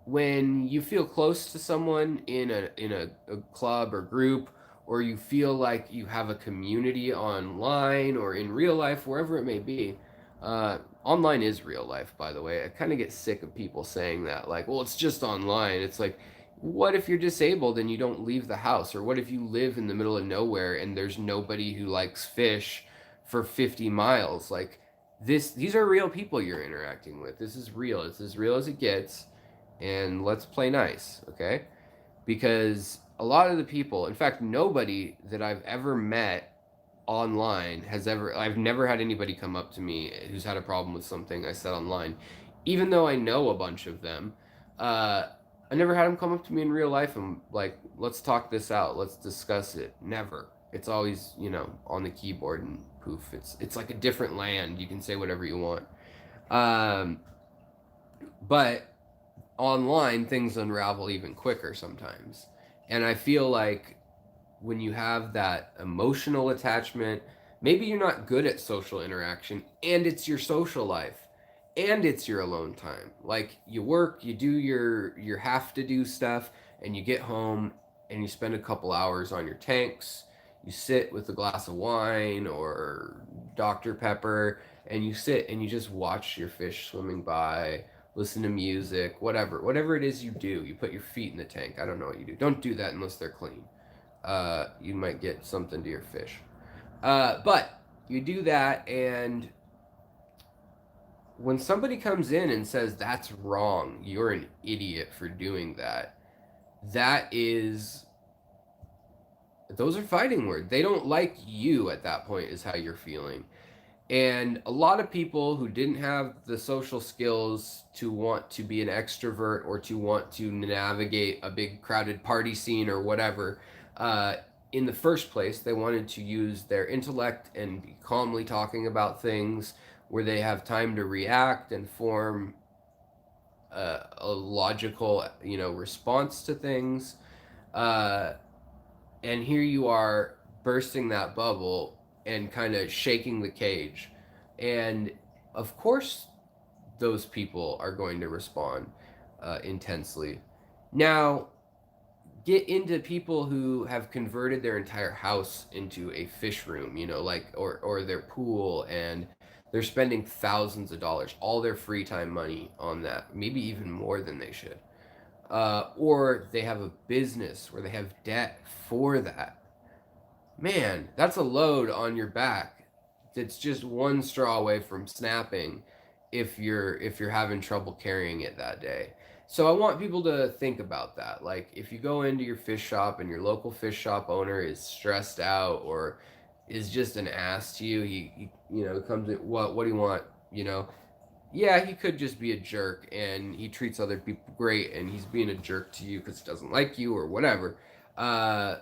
when you feel close to someone in a club or group, or you feel like you have a community online or in real life, wherever it may be, online is real life, by the way. I kind of get sick of people saying that, like, well, it's just online. It's like, what if you're disabled and you don't leave the house? Or what if you live in the middle of nowhere and there's nobody who likes fish for 50 miles? Like, these are real people you're interacting with. This is real. It's as real as it gets, and let's play nice, okay? Because a lot of the people, in fact, nobody that I've ever met online has ever, I've never had anybody come up to me who's had a problem with something I said online, even though I know a bunch of them. I never had them come up to me in real life and like, let's talk this out, let's discuss it. Never. It's always, you know, on the keyboard and poof. It's like a different land. You can say whatever you want. Um, but online things unravel even quicker sometimes. And I feel like when you have that emotional attachment, maybe you're not good at social interaction and it's your social life and it's your alone time. Like you work, you do your have to do stuff, and you get home and you spend a couple hours on your tanks. You sit with a glass of wine or Dr. Pepper, and you sit and you just watch your fish swimming by, listen to music, whatever it is you do. You put your feet in the tank. I don't know what you do. Don't do that unless they're clean. You might get something to your fish. But you do that, and when somebody comes in and says that's wrong, you're an idiot for doing that, that is, those are fighting words. They don't like you at that point, is how you're feeling. And a lot of people who didn't have the social skills to want to be an extrovert or to want to navigate a big crowded party scene or whatever, uh, in the first place, they wanted to use their intellect and be calmly talking about things where they have time to react and form a logical, you know, response to things. Uh, and here you are bursting that bubble and kind of shaking the cage. And of course, those people are going to respond intensely. Now, get into people who have converted their entire house into a fish room, you know, like, or their pool, and they're spending thousands of dollars, all their free time money on that, maybe even more than they should. Or they have a business where they have debt for that. Man, that's a load on your back. It's just one straw away from snapping if you're having trouble carrying it that day. So I want people to think about that. Like if you go into your fish shop and your local fish shop owner is stressed out or is just an ass to you, he you know comes in, what do you want? You know, yeah, he could just be a jerk and he treats other people great and he's being a jerk to you because he doesn't like you or whatever. Uh,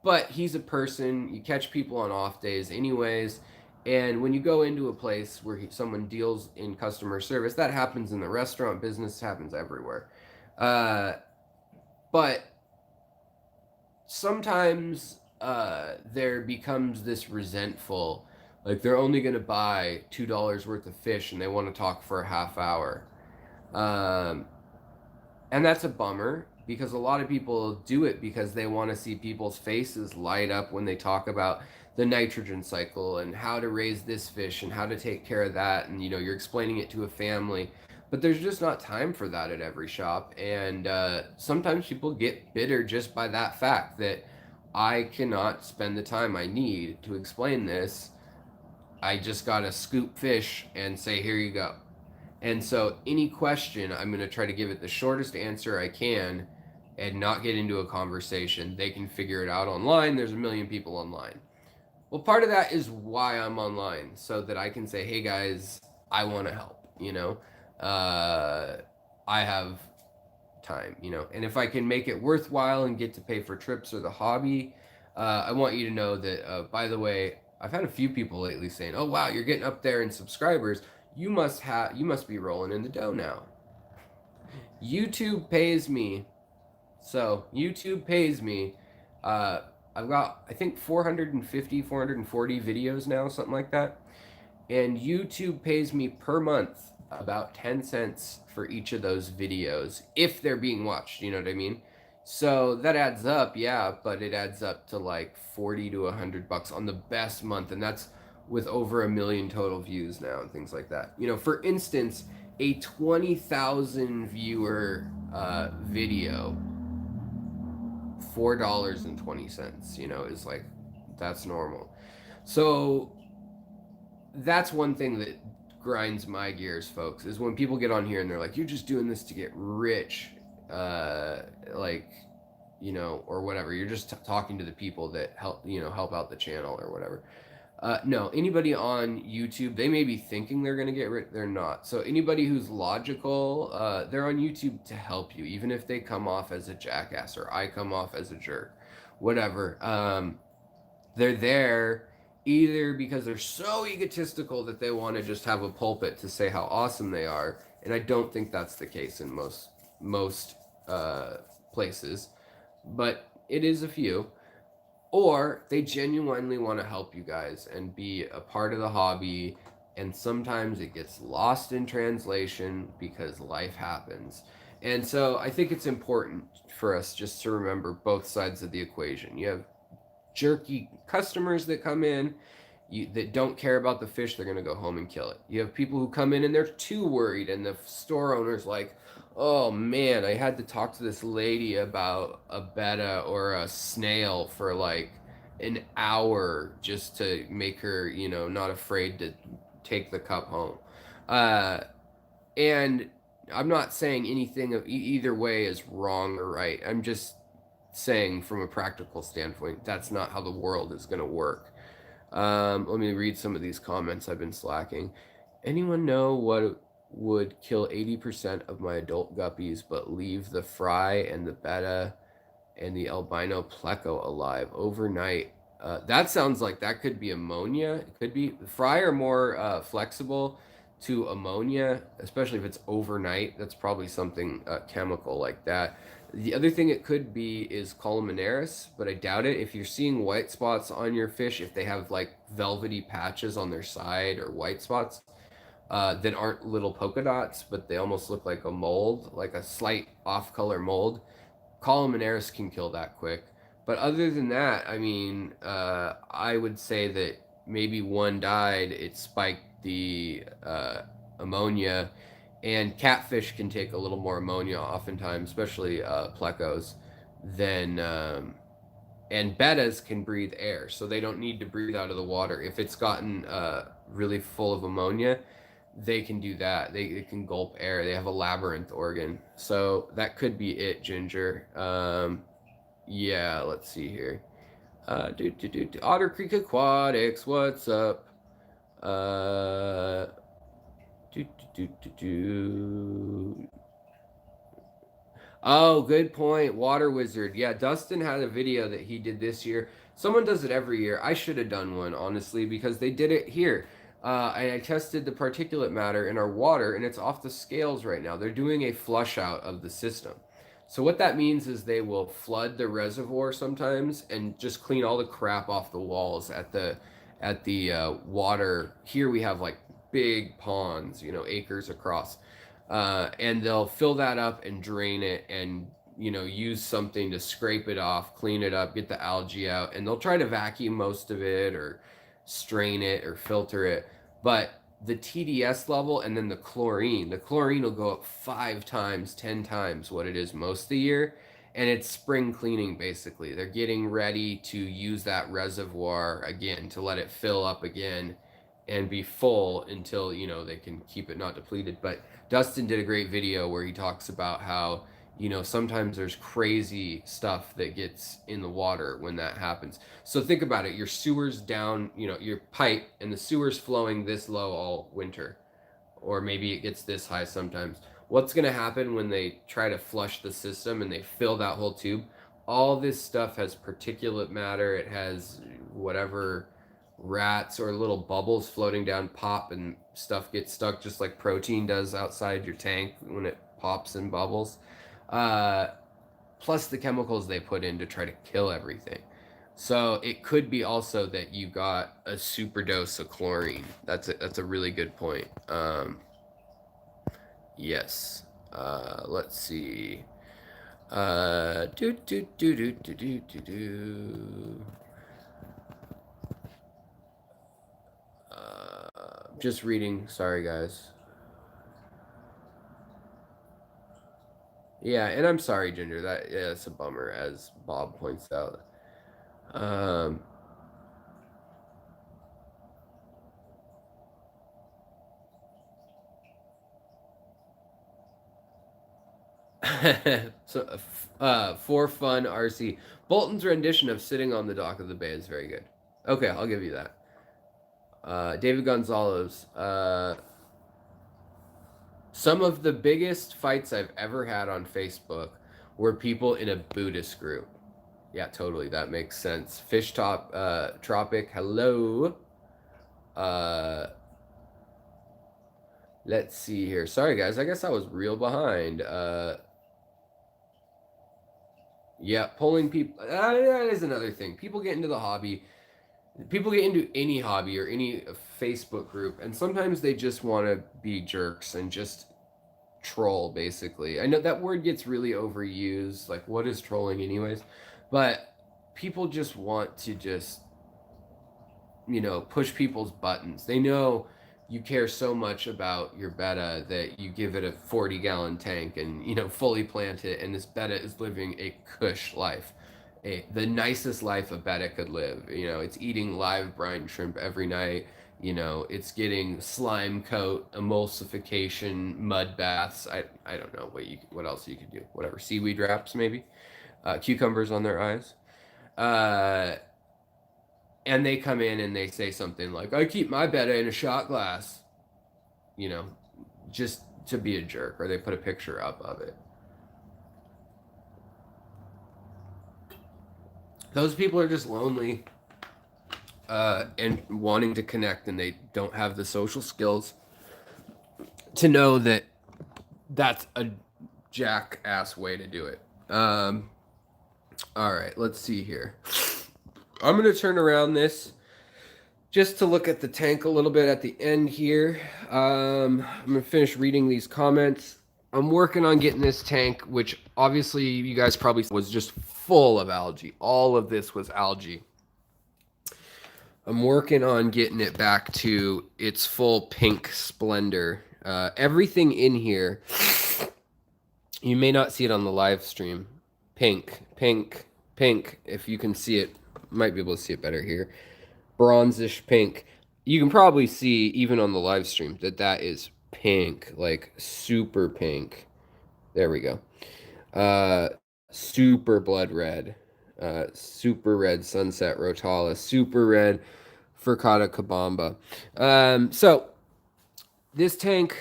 but he's a person. You catch people on off days, anyways. And when you go into a place where someone deals in customer service, that happens in the restaurant business, happens everywhere. Uh, but sometimes there becomes this resentful, like they're only going to buy $2 worth of fish and they want to talk for a half hour. Um, and that's a bummer because a lot of people do it because they want to see people's faces light up when they talk about the nitrogen cycle and how to raise this fish and how to take care of that. And, you know, you're explaining it to a family. But there's just not time for that at every shop. And sometimes people get bitter just by that fact that I cannot spend the time I need to explain this. I just got to scoop fish and say, here you go. And so, any question, I'm going to try to give it the shortest answer I can and not get into a conversation. They can figure it out online. There's a million people online. Well, part of that is why I'm online, so that I can say, hey guys, I want to help, I have time, and if I can make it worthwhile and get to pay for trips or the hobby, I want you to know that, by the way, I've had a few people lately saying, oh wow, you're getting up there in subscribers, you must be rolling in the dough now. YouTube pays me. So YouTube pays me. uh, I've got, I think, 450 440 videos now, something like that, and YouTube pays me per month about 10 cents for each of those videos if they're being watched, you know what I mean? So that adds up, yeah, but it adds up to like 40 to 100 bucks on the best month, and that's with over 1 million total views now and things like that. For instance, a 20,000 viewer video, $4.20, is like, that's normal. So that's one thing that grinds my gears, folks, is when people get on here and they're like, you're just doing this to get rich, like, or whatever. You're just talking to the people that help out the channel or whatever. No, anybody on YouTube, they may be thinking they're going to get rich. They're not. So anybody who's logical, they're on YouTube to help you, even if they come off as a jackass or I come off as a jerk, whatever. They're there either because they're so egotistical that they want to just have a pulpit to say how awesome they are, and I don't think that's the case in most places, but it is a few. Or they genuinely want to help you guys and be a part of the hobby, and sometimes it gets lost in translation because life happens. And so I think it's important for us just to remember both sides of the equation. You have jerky customers that come in, that don't care about the fish, they're going to go home and kill it. You have people who come in and they're too worried, and the store owner's like, oh man, I had to talk to this lady about a betta or a snail for like an hour just to make her, not afraid to take the cup home. And I'm not saying anything of either way is wrong or right. I'm just saying from a practical standpoint, that's not how the world is going to work. Let me read some of these comments. I've been slacking. Anyone know what would kill 80% of my adult guppies but leave the fry and the betta and the albino pleco alive overnight? That sounds like that could be ammonia. It could be. Fry are more flexible to ammonia, especially if it's overnight. That's probably something chemical like that. The other thing it could be is columnaris, but I doubt it. If you're seeing white spots on your fish, if they have like velvety patches on their side or white spots that aren't little polka dots, but they almost look like a mold, like a slight off-color mold, columnaris can kill that quick. But other than that, I mean, I would say that maybe one died, it spiked the ammonia, and catfish can take a little more ammonia oftentimes, especially plecos, than and bettas can breathe air, so they don't need to breathe out of the water. If it's gotten really full of ammonia, they can do that. They can gulp air. They have a labyrinth organ, so that could be it, Ginger. Yeah, let's see here. Otter Creek Aquatics, what's up? Do, do, do, do. Oh, good point. Water Wizard. Yeah, Dustin had a video that he did this year. Someone does it every year. I should have done one, honestly, because they did it here. I tested the particulate matter in our water, and it's off the scales right now. They're doing a flush out of the system. So what that means is they will flood the reservoir sometimes and just clean all the crap off the walls at the water. Here we have like big ponds, acres across, and they'll fill that up and drain it and use something to scrape it off, clean it up, get the algae out, and they'll try to vacuum most of it or strain it or filter it. But the TDS level and then the chlorine will go up 5 times, 10 times what it is most of the year. And it's spring cleaning, basically. They're getting ready to use that reservoir again, to let it fill up again and be full until they can keep it not depleted. But Dustin did a great video where he talks about how sometimes there's crazy stuff that gets in the water when that happens. So think about it. Your sewer's down, your pipe, and the sewer's flowing this low all winter. or maybe it gets this high sometimes. What's going to happen when they try to flush the system and they fill that whole tube? All this stuff has particulate matter. It has whatever rats or little bubbles floating down pop, and stuff gets stuck just like protein does outside your tank when it pops and bubbles. Uh, Plus the chemicals they put in to try to kill everything. So it could be also that you got a super dose of chlorine. That's a really good point. Yes. Let's see. Do do do do do do do do. Just reading. Sorry, guys. Yeah, and I'm sorry, Ginger. It's a bummer, as Bob points out. Um, so, for fun, RC Bolton's rendition of "Sitting on the Dock of the Bay" is very good. Okay, I'll give you that. David Gonzalez. Some of the biggest fights I've ever had on Facebook were people in a Buddhist group. Yeah, totally. That makes sense. Tropic. Hello. Uh, let's see here. Sorry, guys. I guess I was real behind. Yeah, polling people. That is another thing. People get into the hobby. People get into any hobby or any Facebook group, and sometimes they just want to be jerks and just troll, basically. I know that word gets really overused. Like, what is trolling, anyways? But people just want to just, push people's buttons. They know you care so much about your betta that you give it a 40-gallon tank and, fully plant it, and this betta is living a cush life. The nicest life a betta could live. It's eating live brine shrimp every night. It's getting slime coat, emulsification, mud baths. I don't know what else you could do. Whatever, seaweed wraps maybe, cucumbers on their eyes. Uh, and they come in and they say something like, "I keep my betta in a shot glass," you know, just to be a jerk, or they put a picture up of it. Those people are just lonely, and wanting to connect, and they don't have the social skills to know that that's a jackass way to do it. All right, let's see here. I'm going to turn around this just to look at the tank a little bit at the end here. I'm going to finish reading these comments. I'm working on getting this tank, which obviously you guys probably was just full of algae. All of this was algae. I'm working on getting it back to its full pink splendor. Everything in here, you may not see it on the live stream. Pink, pink, pink. If you can see it, might be able to see it better here. Bronzish pink. You can probably see even on the live stream that is pink, like super pink. There we go. Super blood red. Super red sunset rotala. Super red Furcata cabamba. So this tank,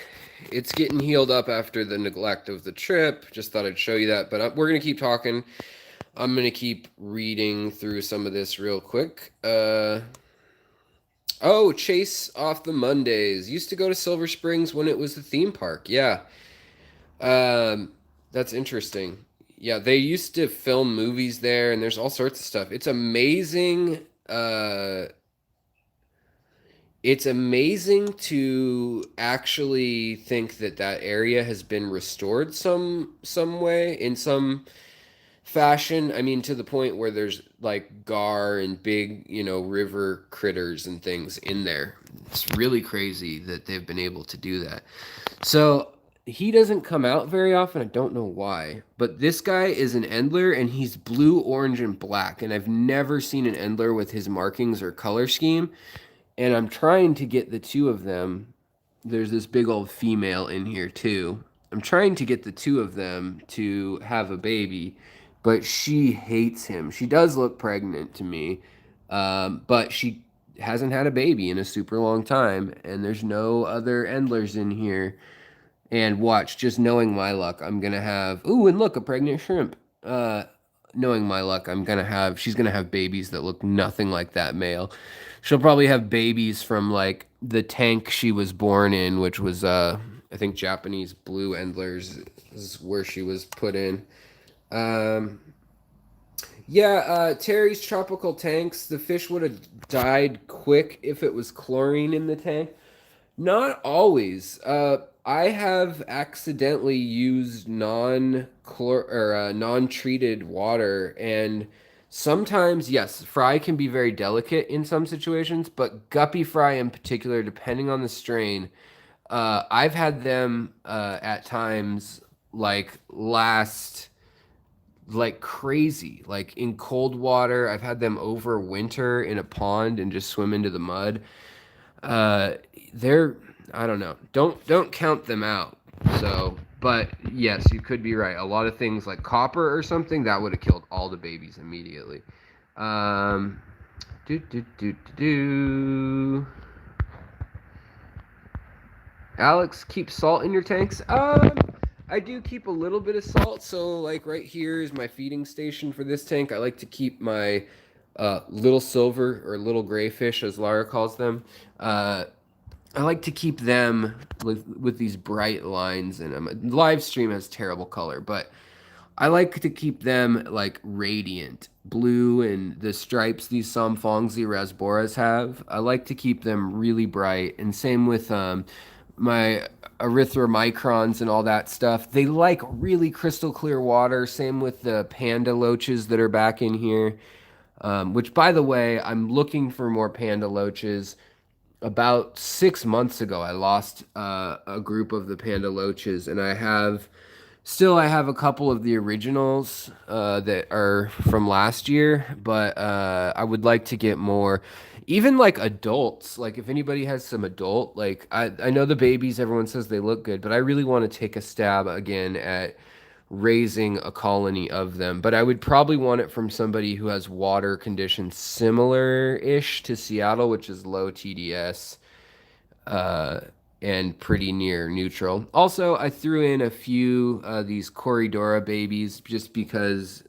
it's getting healed up after the neglect of the trip. Just thought I'd show you that, but we're going to keep talking. I'm going to keep reading through some of this real quick. Oh, Chase off the Mondays. Used to go to Silver Springs when it was the theme park. Yeah. That's interesting. Yeah, they used to film movies there, and there's all sorts of stuff. It's amazing. It's amazing to actually think that area has been restored some way, in some fashion. I mean, to the point where there's like gar and big, river critters and things in there. It's really crazy that they've been able to do that. So he doesn't come out very often. I don't know why, but this guy is an Endler, and he's blue, orange, and black. And I've never seen an Endler with his markings or color scheme. And I'm trying to get the two of them. There's this big old female in here too. I'm trying to get the two of them to have a baby, but she hates him. She does look pregnant to me, but hasn't had a baby in a super long time, and there's no other endlers in here. And watch, just knowing my luck, I'm gonna have. Ooh, and look, a pregnant shrimp. Knowing my luck, She's gonna have babies that look nothing like that male. She'll probably have babies from like the tank she was born in, which was I think Japanese blue endlers is where she was put in. Um, yeah, Terry's tropical tanks. The fish would have died quick if it was chlorine in the tank. Not always. I have accidentally used non-treated water, and sometimes, yes, fry can be very delicate in some situations, but guppy fry in particular, depending on the strain, I've had them at times last like crazy, like in cold water. I've had them over winter in a pond and just swim into the mud. uh they're, I don't know, don't count them out. So but yes, you could be right. A lot of things like copper or something that would have killed all the babies immediately. um do do do do do Alex, keep salt in your tanks. I do keep a little bit of salt. So like right here is my feeding station for this tank. I like to keep my little silver or little gray fish, as Lara calls them. uh I like to keep them with these bright lines in them. Live stream has terrible color, but I like to keep them like radiant blue, and the stripes these Somfongzi rasboras have. I like to keep them really bright, and same with my erythromicrons and all that stuff. They like really crystal clear water. Same with the panda loaches that are back in here. Which, by the way, I'm looking for more panda loaches. About 6 months ago, I lost a group of the panda loaches, and I have a couple of the originals that are from last year, but I would like to get more, even like adults. Like if anybody has some adult, like I know the babies, everyone says they look good, but I really want to take a stab again at raising a colony of them. But I would probably want it from somebody who has water conditions similar-ish to Seattle, which is low TDS, uh, and pretty near neutral. Also, I threw in a few these Corridora babies just because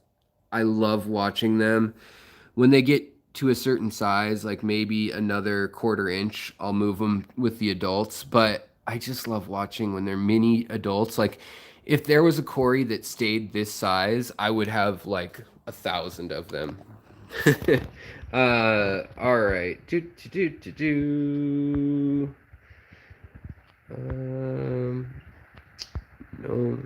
I love watching them. When they get to a certain size, like maybe another quarter inch, I'll move them with the adults. But I just love watching when they're mini adults. Like if there was a Cory that stayed this size, I would have like 1,000 of them. All right. Do. Um, no.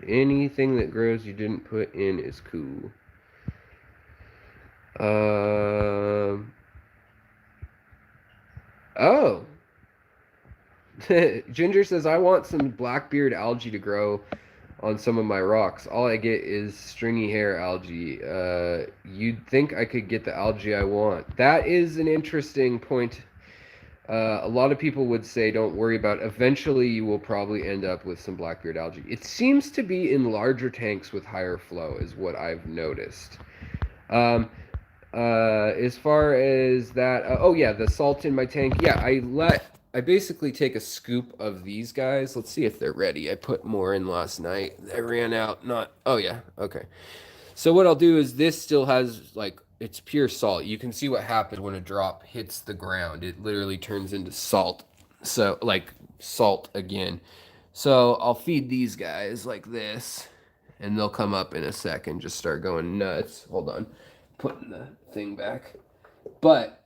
Anything that grows you didn't put in is cool. Um. Oh. Ginger says I want some blackbeard algae to grow on some of my rocks. All I get is stringy hair algae. You'd think I could get the algae I want. That is an interesting point. A lot of people would say don't worry about it. Eventually you will probably end up with some blackbeard algae. It seems to be in larger tanks with higher flow is what I've noticed. Um, as far as that, oh yeah, the salt in my tank. Yeah, I basically take a scoop of these guys. Let's see if they're ready. I put more in last night. I ran out. Not. Oh yeah. Okay. So what I'll do is this still has like it's pure salt. You can see what happens when a drop hits the ground. It literally turns into salt. So like salt again. So I'll feed these guys like this, and they'll come up in a second. Just start going nuts. Hold on, putting the thing back. But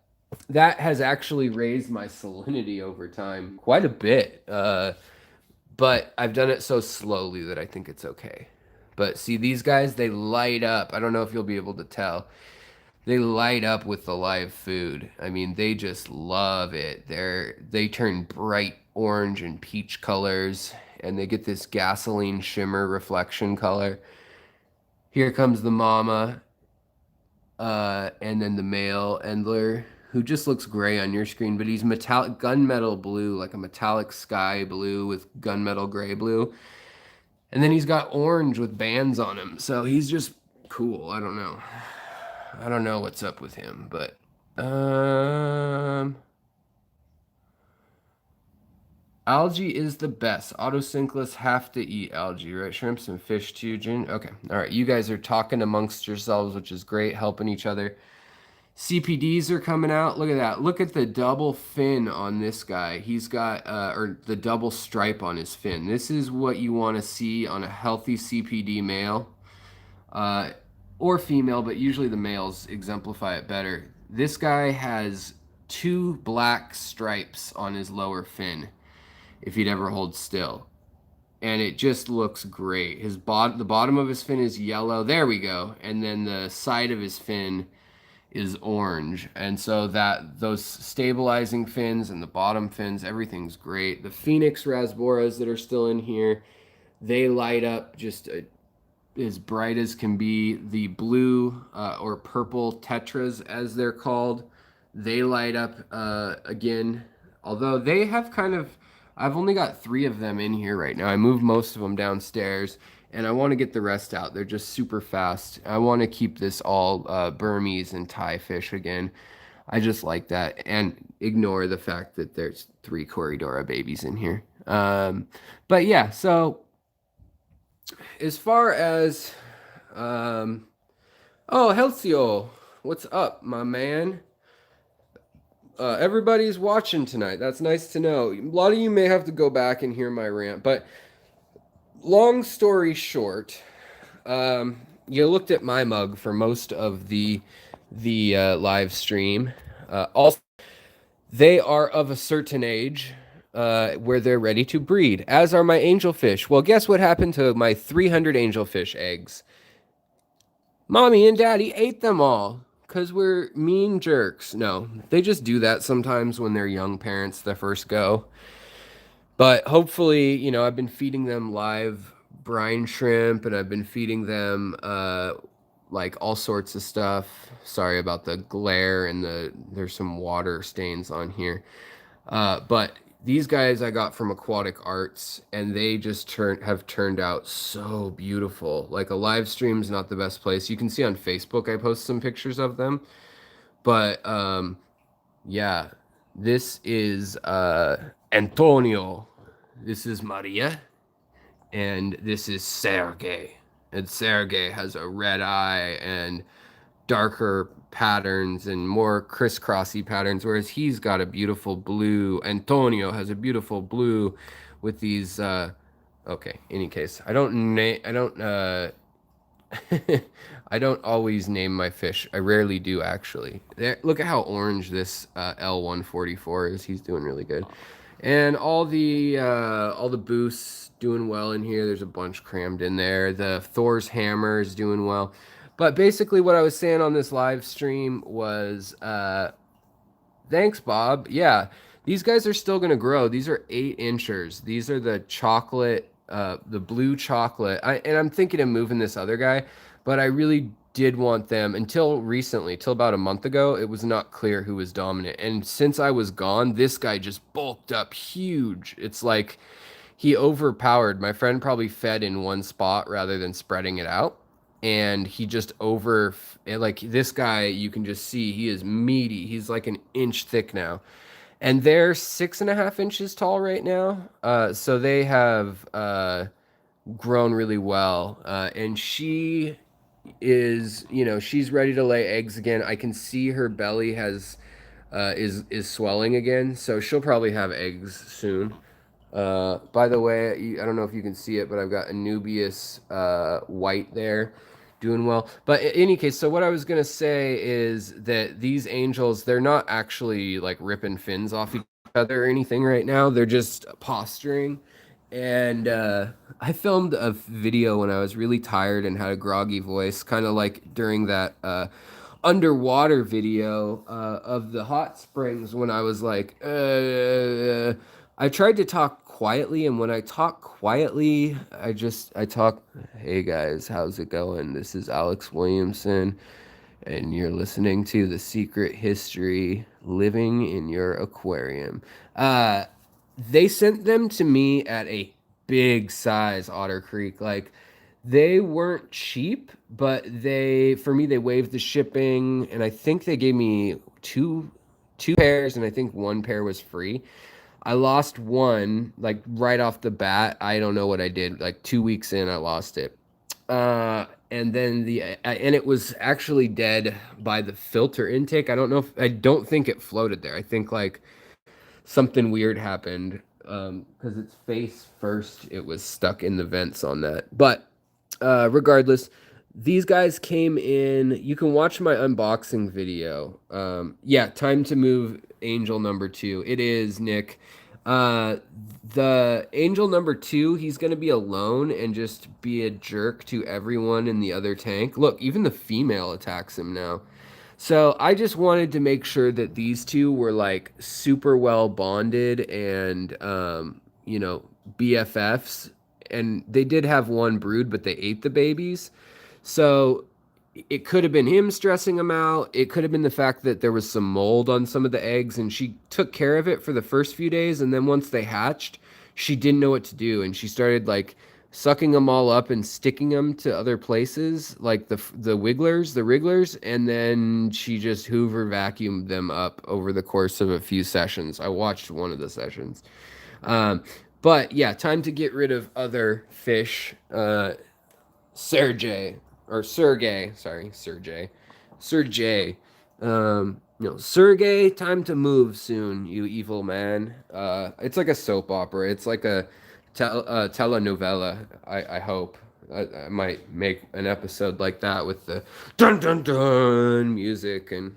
that has actually raised my salinity over time quite a bit. But I've done it so slowly that I think it's okay. But see, these guys, they light up. I don't know if you'll be able to tell. They light up with the live food. I mean, they just love it. They turn bright orange and peach colors, and they get this gasoline shimmer reflection color. Here comes the mama, and then the male Endler, who just looks gray on your screen, but he's metallic gunmetal blue, like a metallic sky blue with gunmetal gray blue. And then he's got orange with bands on him. So he's just cool. I don't know. I don't know what's up with him, but Um, Algae is the best. Autocyclists have to eat algae, right? Shrimps and fish too, June. Okay. All right. You guys are talking amongst yourselves, which is great, helping each other. CPDs are coming out. Look at that. Look at the double fin on this guy. He's got, or the double stripe on his fin. This is what you want to see on a healthy CPD male, uh, or female, but usually the males exemplify it better. This guy has two black stripes on his lower fin if he'd ever hold still. And it just looks great. The bottom of his fin is yellow. There we go. And then the side of his fin is orange. And so that those stabilizing fins and the bottom fins, everything's great. The Phoenix Rasboras that are still in here, they light up just as bright as can be. The blue or purple tetras, as they're called, they light up again. Although they have kind of, I've only got 3 of them in here right now. I moved most of them downstairs, and I want to get the rest out. They're just super fast. I want to keep this all Burmese and Thai fish again. I just like that, and ignore the fact that there's 3 Corridora babies in here. But yeah, so as far as um oh, Helcio, what's up, my man? Everybody's watching tonight. That's nice to know. A lot of you may have to go back and hear my rant, but long story short, you looked at my mug for most of the live stream. Also, they are of a certain age where they're ready to breed, as are my angelfish. Well, guess what happened to my 300 angelfish eggs? Mommy and Daddy ate them all because we're mean jerks. No, they just do that sometimes when they're young parents that first go. But hopefully, I've been feeding them live brine shrimp, and I've been feeding them like all sorts of stuff. Sorry about the glare and there's some water stains on here. But these guys I got from Aquatic Arts, and they just have turned out so beautiful. Like, a live stream's not the best place. You can see on Facebook I post some pictures of them. But yeah, this is Antonio. This is Maria, and this is Sergey. And Sergey has a red eye and darker patterns and more crisscrossy patterns, whereas he's got a beautiful blue. Antonio has a beautiful blue with these okay, any case, I don't always name my fish. I rarely do, actually. Look at how orange this L144 is. He's doing really good. And all the boosts doing well in here. There's a bunch crammed in there. The Thor's hammer is doing well. But basically what I was saying on this live stream was thanks, Bob. Yeah, these guys are still going to grow. These are 8-inchers. These are the chocolate, the blue chocolate. And I'm thinking of moving this other guy, but I really did want them until recently, till about a month ago. It was not clear who was dominant. And since I was gone, this guy just bulked up huge. It's like he overpowered. My friend probably fed in one spot rather than spreading it out. And he just like, this guy, you can just see he is meaty. He's like an inch thick now. And they're 6.5 inches tall right now. So they have grown really well. And she is, she's ready to lay eggs again. I can see her belly is swelling again. So she'll probably have eggs soon. By the way, I don't know if you can see it, but I've got a Nubius white there doing well. But in any case, so what I was going to say is that these angels, they're not actually like ripping fins off each other or anything right now. They're just posturing. And I filmed a video when I was really tired and had a groggy voice, kind of like during that underwater video of the hot springs when I was like, I tried to talk quietly, and when I talk quietly, I talk, hey guys, how's it going? This is Alex Williamson, and you're listening to The Secret History, Living in Your Aquarium. They sent them to me at a big size Otter Creek. Like, They weren't cheap, but for me, they waived the shipping, and I think they gave me two pairs, and I think one pair was free. I lost one like right off the bat. I don't know what I did. Like 2 weeks in, I lost it. And then and it was actually dead by the filter intake. I don't think it floated there. I think like something weird happened because it's face first. It was stuck in the vents on that. But regardless, these guys came in. You can watch my unboxing video. Yeah, time to move angel number two. It is Nick. Uh, the angel number two, he's going to be alone and just be a jerk to everyone in the other tank. Look, even the female attacks him now. So I just wanted to make sure that these two were like super well bonded and BFFs. And they did have one brood, but they ate the babies. So it could have been him stressing them out. It could have been the fact that there was some mold on some of the eggs and she took care of it for the first few days. And then once they hatched, she didn't know what to do. And she started like sucking them all up and sticking them to other places, like the wrigglers. And then she just Hoover vacuumed them up over the course of a few sessions. I watched one of the sessions. Um, but yeah, time to get rid of other fish. Sergey or Sergey, sorry, Sergey. Sergey, time to move soon, you evil man. It's like a soap opera. It's like a telenovela. I hope. I might make an episode like that with the dun dun dun music and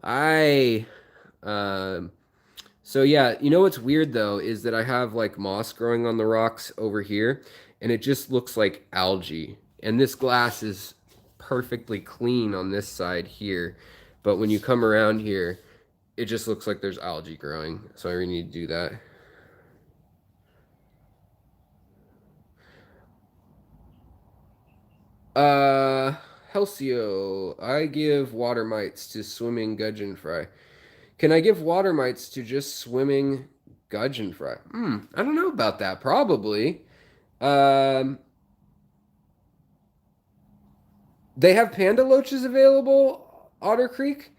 I um so yeah, you know what's weird though is that I have like moss growing on the rocks over here, and it just looks like algae. And this glass is perfectly clean on this side here, but when you come around here, it just looks like there's algae growing. So I really need to do that. Uh, Halcyo, I give water mites to swimming gudgeon fry. Can I give water mites to just swimming gudgeon fry? I don't know about that. Probably. Um, they have panda loaches available, Otter Creek.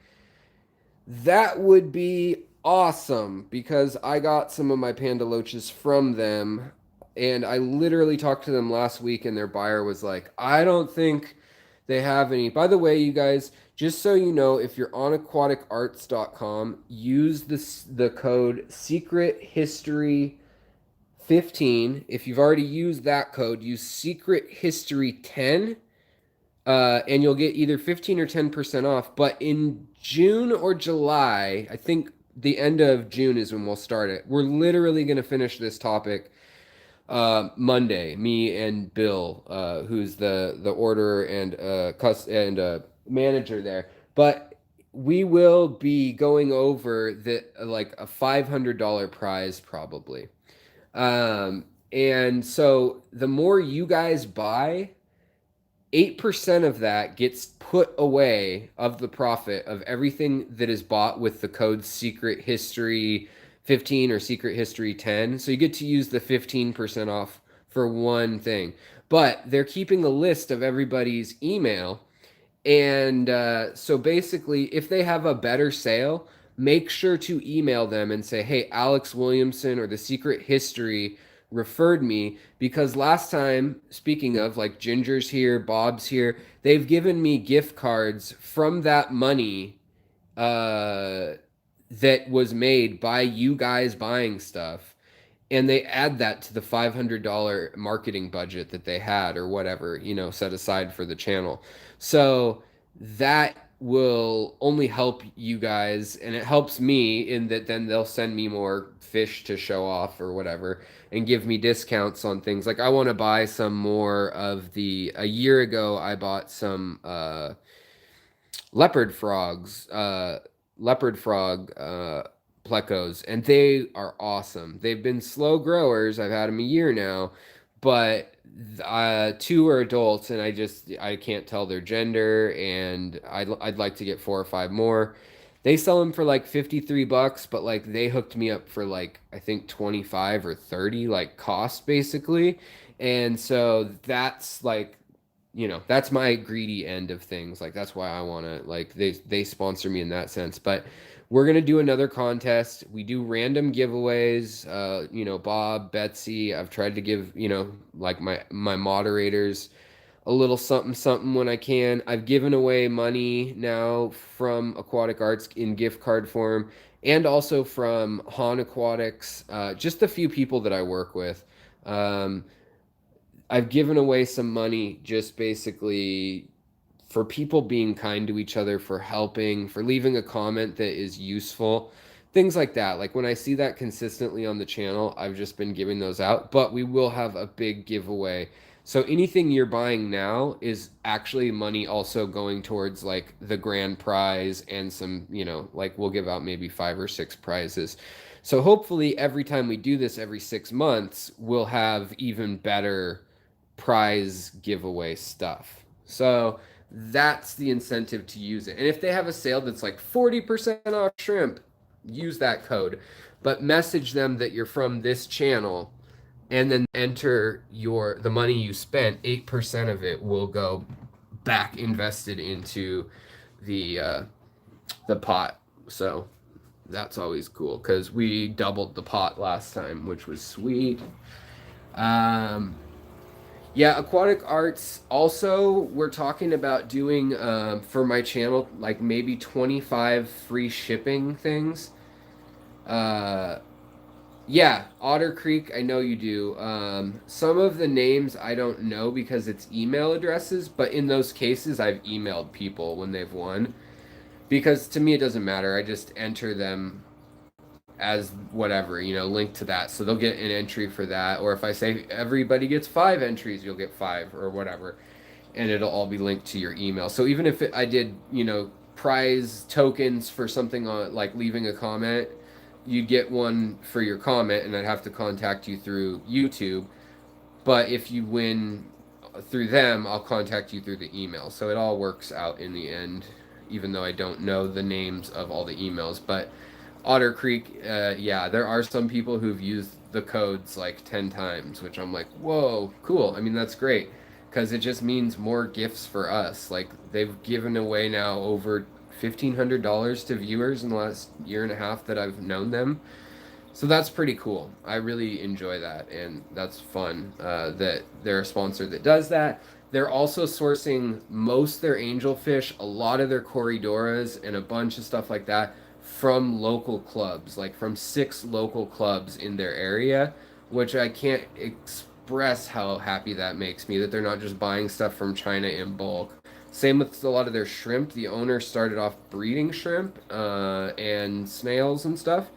That would be awesome because I got some of my panda loaches from them and I literally talked to them last week and their buyer was like, I don't think they have any. By the way, you guys, just so you know, if you're on aquaticarts.com, use the code secret history 15. If you've already used that code, use secret history 10 and you'll get either 15 or 10% off. But in June or July, I think the end of June is when we'll start it. We're literally going to finish this topic Monday. Me and Bill, who's the orderer and manager there. But we will be going over the like a $500 prize probably. And so the more you guys buy, 8% of that gets put away of the profit of everything that is bought with the code secret history 15 or secret history 10. So you get to use the 15% off for one thing. But they're keeping a list of everybody's email. And so basically, if they have a better sale, make sure to email them and say, hey, Alex Williamson or the Secret History referred me because last time, speaking of like Ginger's here, Bob's here, they've given me gift cards from that money uh, that was made by you guys buying stuff. And they add that to the $500 marketing budget that they had or whatever, set aside for the channel. So that will only help you guys and it helps me in that then they'll send me more fish to show off or whatever and give me discounts on things. Like I want to buy some more of a year ago I bought some leopard frogs, leopard frog plecos, and they are awesome. They've been slow growers. I've had them a year now, but two are adults, and I can't tell their gender, and I'd like to get four or five more. They sell them for like 53 bucks, but like they hooked me up for like I think 25 or 30 like cost basically. And so that's like, that's my greedy end of things. Like that's why I want to like they sponsor me in that sense. But we're gonna do another contest. We do random giveaways. Bob, Betsy. I've tried to give like my moderators a little something something when I can. I've given away money now from Aquatic Arts in gift card form and also from Han Aquatics. Just a few people that I work with. Um, I've given away some money just basically for people being kind to each other, for helping, for leaving a comment that is useful, things like that. Like when I see that consistently on the channel, I've just been giving those out. But we will have a big giveaway. So anything you're buying now is actually money also going towards like the grand prize and some, like we'll give out maybe 5 or 6 prizes. So hopefully every time we do this every 6 months, we'll have even better prize giveaway stuff. So that's the incentive to use it. And if they have a sale that's like 40% off shrimp, use that code. But message them that you're from this channel and then enter the money you spent, 8% of it will go back invested into the the pot. So that's always cool because we doubled the pot last time, which was sweet. Um, Yeah, aquatic arts. Also, we're talking about doing for my channel like maybe 25 free shipping things. Uh, yeah, Otter Creek, I know you do. Some of the names I don't know because it's email addresses, but in those cases, I've emailed people when they've won because to me it doesn't matter. I just enter them as whatever, link to that. So they'll get an entry for that. Or if I say everybody gets 5 entries, you'll get 5 or whatever. And it'll all be linked to your email. So even if I did, prize tokens for something on like leaving a comment, you'd get one for your comment and I'd have to contact you through YouTube. But if you win through them, I'll contact you through the email. So it all works out in the end, even though I don't know the names of all the emails. But Otter Creek, yeah, there are some people who've used the codes like 10 times, which I'm like, whoa, cool. I mean, that's great because it just means more gifts for us. Like, they've given away now over $1,500 to viewers in the last year and a half that I've known them. So that's pretty cool. I really enjoy that, and that's fun that they're a sponsor that does that. They're also sourcing most their angelfish, a lot of their corridoras, and a bunch of stuff like that from local clubs, like from 6 local clubs in their area, which I can't express how happy that makes me that they're not just buying stuff from China in bulk. Same with a lot of their shrimp. The owner started off breeding shrimp and snails and stuff,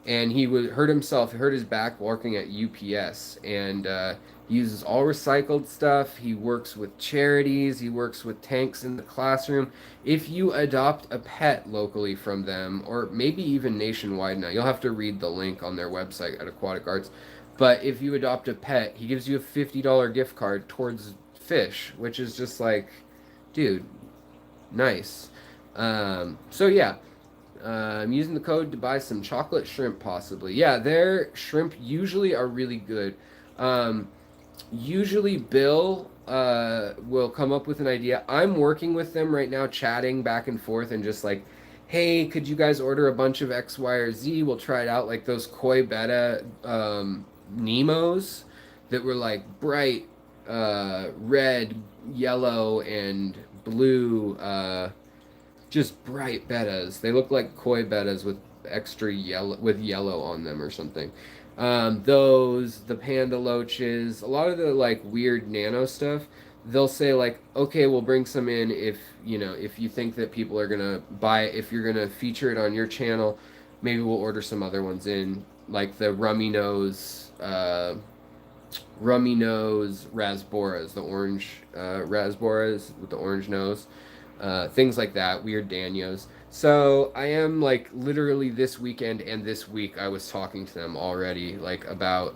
and he hurt himself, hurt his back working at UPS, and he uses all recycled stuff. He works with charities. He works with tanks in the classroom. If you adopt a pet locally from them, or maybe even nationwide now, you'll have to read the link on their website at Aquatic Arts. But if you adopt a pet, he gives you a $50 gift card towards fish, which is just like, dude, nice. So yeah, I'm using the code to buy some chocolate shrimp, possibly. Yeah, their shrimp usually are really good. Um, Usually, Bill will come up with an idea. I'm working with them right now, chatting back and forth, and just like, hey, could you guys order a bunch of X, Y, or Z? We'll try it out. Like those koi betta Nemos that were like bright red, yellow, and blue. Just bright bettas. They look like koi bettas with extra yellow on them or something. Those, the panda loaches, a lot of the like weird nano stuff. They'll say like, okay, we'll bring some in if you think that people are gonna buy it, if you're gonna feature it on your channel, maybe we'll order some other ones in, like the rummy nose rasboras, the orange rasboras with the orange nose, things like that, weird danios. So I am like literally this weekend and this week I was talking to them already like about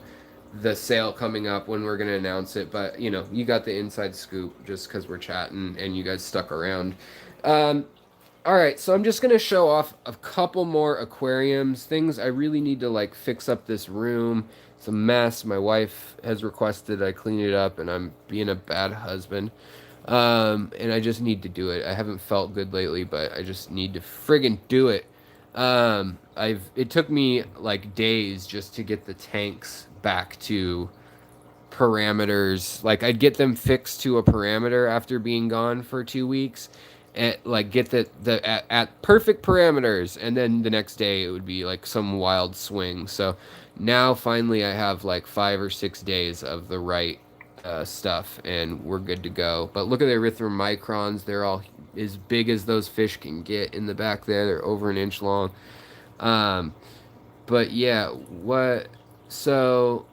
the sale coming up, when we're gonna announce it. But you got the inside scoop just because we're chatting and you guys stuck around. Um, All right, so I'm just gonna show off a couple more aquariums, things I really need to like fix up this room. It's a mess. My wife has requested I clean it up, and I'm being a bad husband. And I just need to do it. I haven't felt good lately, but I just need to friggin' do it. It took me like days just to get the tanks back to parameters. Like I'd get them fixed to a parameter after being gone for 2 weeks, and like get at perfect parameters, and then the next day it would be like some wild swing. So now finally I have like 5 or 6 days of the right stuff, and we're good to go. But look at the erythromicrons; they're all as big as those fish can get in the back there. They're over an inch long. Um, but yeah, what? So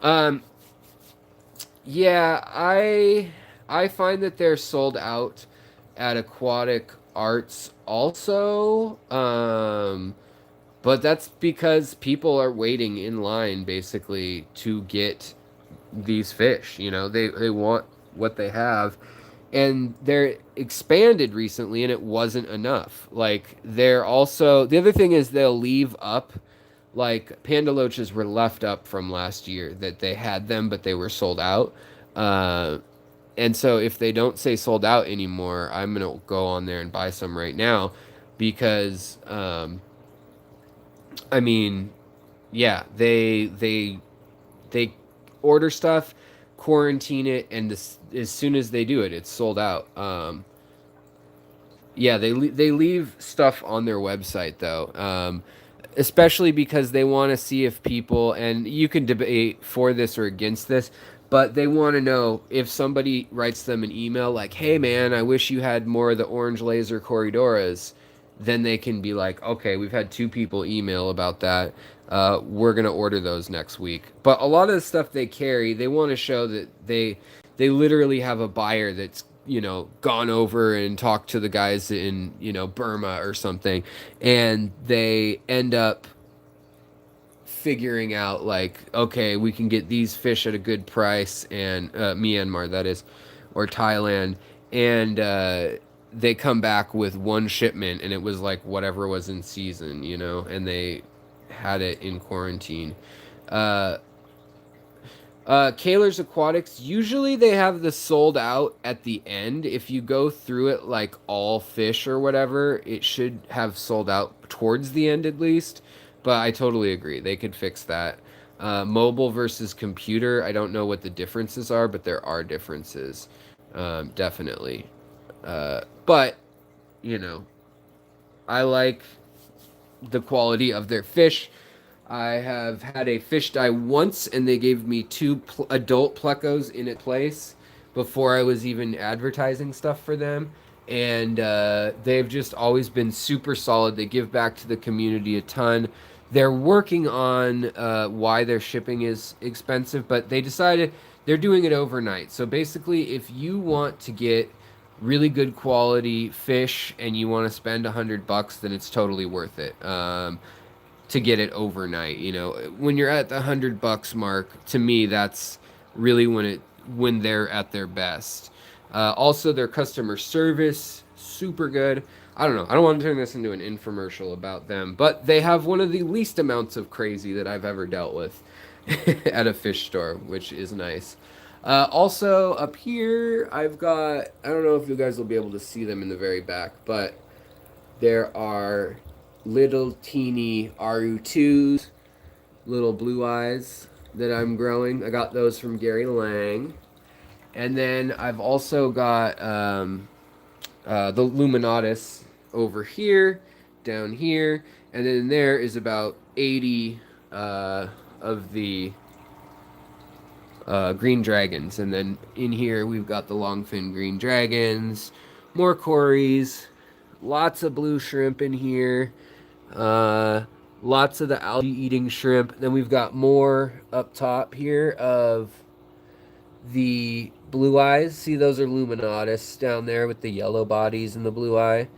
um, Yeah, I find that they're sold out at Aquatic Arts also. But that's because people are waiting in line basically to get these fish. You know, they want what they have. And they're expanded recently and it wasn't enough. Like they're also the other thing is they'll leave up like panda loaches were left up from last year that they had them but they were sold out. Uh, and so if they don't say sold out anymore, I'm gonna go on there and buy some right now because I mean, yeah, they order stuff, quarantine it, and as soon as they do it, it's sold out. Yeah, they leave stuff on their website though, especially because they want to see if people, and you can debate for this or against this, but they want to know if somebody writes them an email like, "Hey man, I wish you had more of the orange laser corridoras." Then they can be like, "Okay, we've had 2 people email about that. We're gonna order those next week." But a lot of the stuff they carry, they want to show that they literally have a buyer that's gone over and talked to the guys in Burma or something, and they end up figuring out like, okay, we can get these fish at a good price, and Myanmar, that is, or Thailand, and they come back with one shipment and it was like whatever was in season, and they had it in quarantine. uh Kaler's Aquatics, usually they have the sold out at the end. If you go through it like all fish or whatever, it should have sold out towards the end at least. But I totally agree. They could fix that. Mobile versus computer, I don't know what the differences are, but there are differences. Definitely. But, you know, I like the quality of their fish. I have had a fish die once, and they gave me two adult plecos in its place before I was even advertising stuff for them. And they've just always been super solid. They give back to the community a ton. They're working on why their shipping is expensive, but they decided they're doing it overnight. So basically, if you want to get really good quality fish and you want to spend $100, then it's totally worth it. To get it overnight. When you're at the $100 mark, to me, that's really when they're at their best. Also, their customer service super good. I don't know. I don't want to turn this into an infomercial about them, but they have one of the least amounts of crazy that I've ever dealt with at a fish store, which is nice. Also, up here, I've got, I don't know if you guys will be able to see them in the very back, but there are little teeny RU2s, little blue eyes that I'm growing. I got those from Gary Lang. And then I've also got the Luminatus over here, down here. And then there is about 80 of the green dragons. And then in here we've got the longfin green dragons, more cories, lots of blue shrimp in here. Uh, Lots of the algae eating shrimp. Then we've got more up top here of the blue eyes. See, those are luminatus down there with the yellow bodies and the blue eye.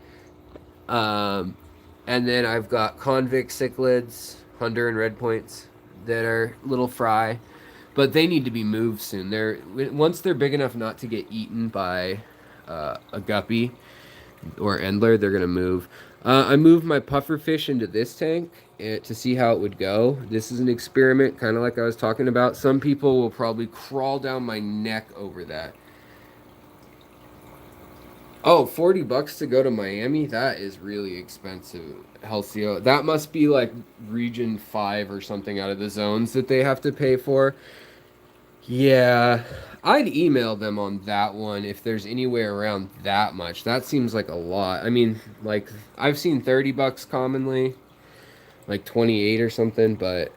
Um, and then I've got convict cichlids, Hunter and red points that are little fry. but they need to be moved soon. They're once they're big enough not to get eaten by a guppy or endler, they're gonna move. I moved my puffer fish into this tank to see how it would go. This is an experiment, kind of like I was talking about. Some people will probably crawl down my neck over that. Oh, $40 to go to Miami? That is really expensive, Halcyon. That must be like region 5 or something out of the zones that they have to pay for. Yeah, I'd email them on that one if there's anywhere around that much. That seems like a lot. I mean, like I've seen $30 commonly, like 28 or something, but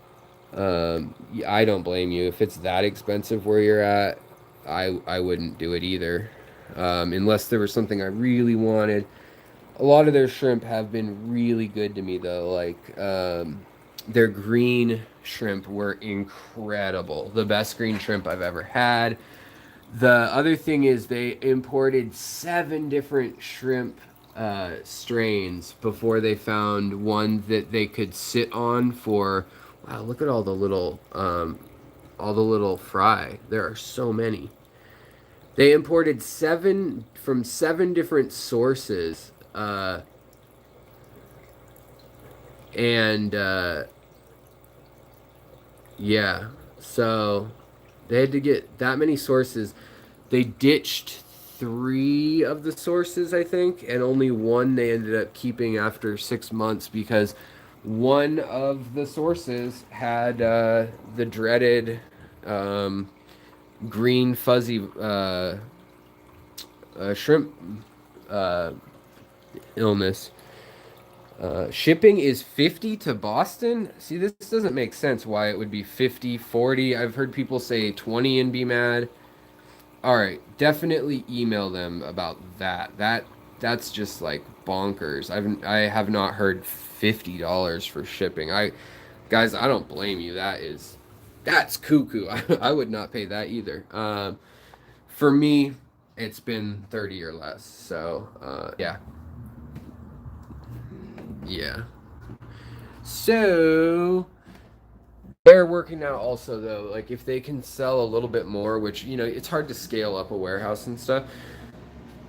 yeah, I don't blame you if it's that expensive where you're at. I wouldn't do it either, unless there was something I really wanted. A lot of their shrimp have been really good to me though. Like their green shrimp were incredible. The best green shrimp I've ever had. The other thing is they imported 7 different shrimp strains before they found one that they could sit on for. Wow, look at all the little fry. There are so many. They imported 7 different sources, and yeah, so they had to get that many sources. They ditched 3 of the sources, I think, and only one they ended up keeping after 6 months because one of the sources had the dreaded um, green fuzzy shrimp uh, illness. Shipping is 50 to Boston. See, this doesn't make sense why it would be 50, 40. I've heard people say 20 and be mad. All right, definitely email them about that. That's just like bonkers. I have not heard $50 for shipping. Guys, I don't blame you. That's cuckoo. I would not pay that either. For me, it's been 30 or less. So, yeah. Yeah. So, they're working out also though, like if they can sell a little bit more, which it's hard to scale up a warehouse and stuff,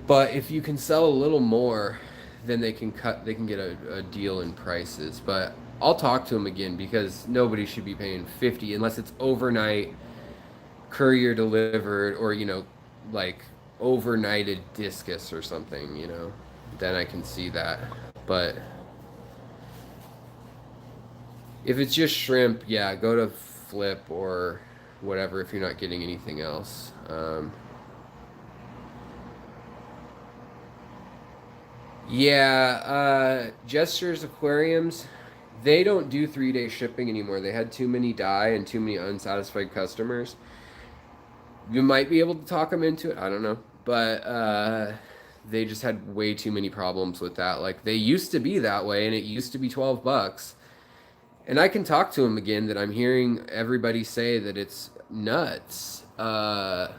but if you can sell a little more, then they can get a deal in prices. But I'll talk to them again because nobody should be paying 50 unless it's overnight courier delivered or like overnighted discus or something. Then I can see that. But if it's just shrimp, yeah, go to Flip or whatever if you're not getting anything else. Yeah, Gestures Aquariums, they don't do 3-day shipping anymore. They had too many die and too many unsatisfied customers. You might be able to talk them into it. I don't know, but they just had way too many problems with that. Like they used to be that way, and it used to be $12. And I can talk to him again that I'm hearing everybody say that it's nuts. Otter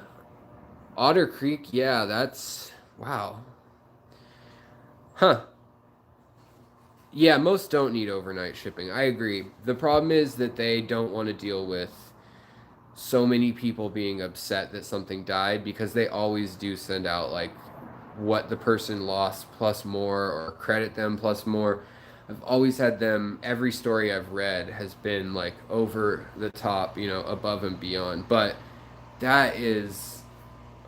Creek, yeah, that's wow. Huh. Yeah, most don't need overnight shipping. I agree. The problem is that they don't want to deal with so many people being upset that something died because they always do send out like what the person lost plus more or credit them plus more. I've always had them, every story I've read has been like over the top, above and beyond. But that is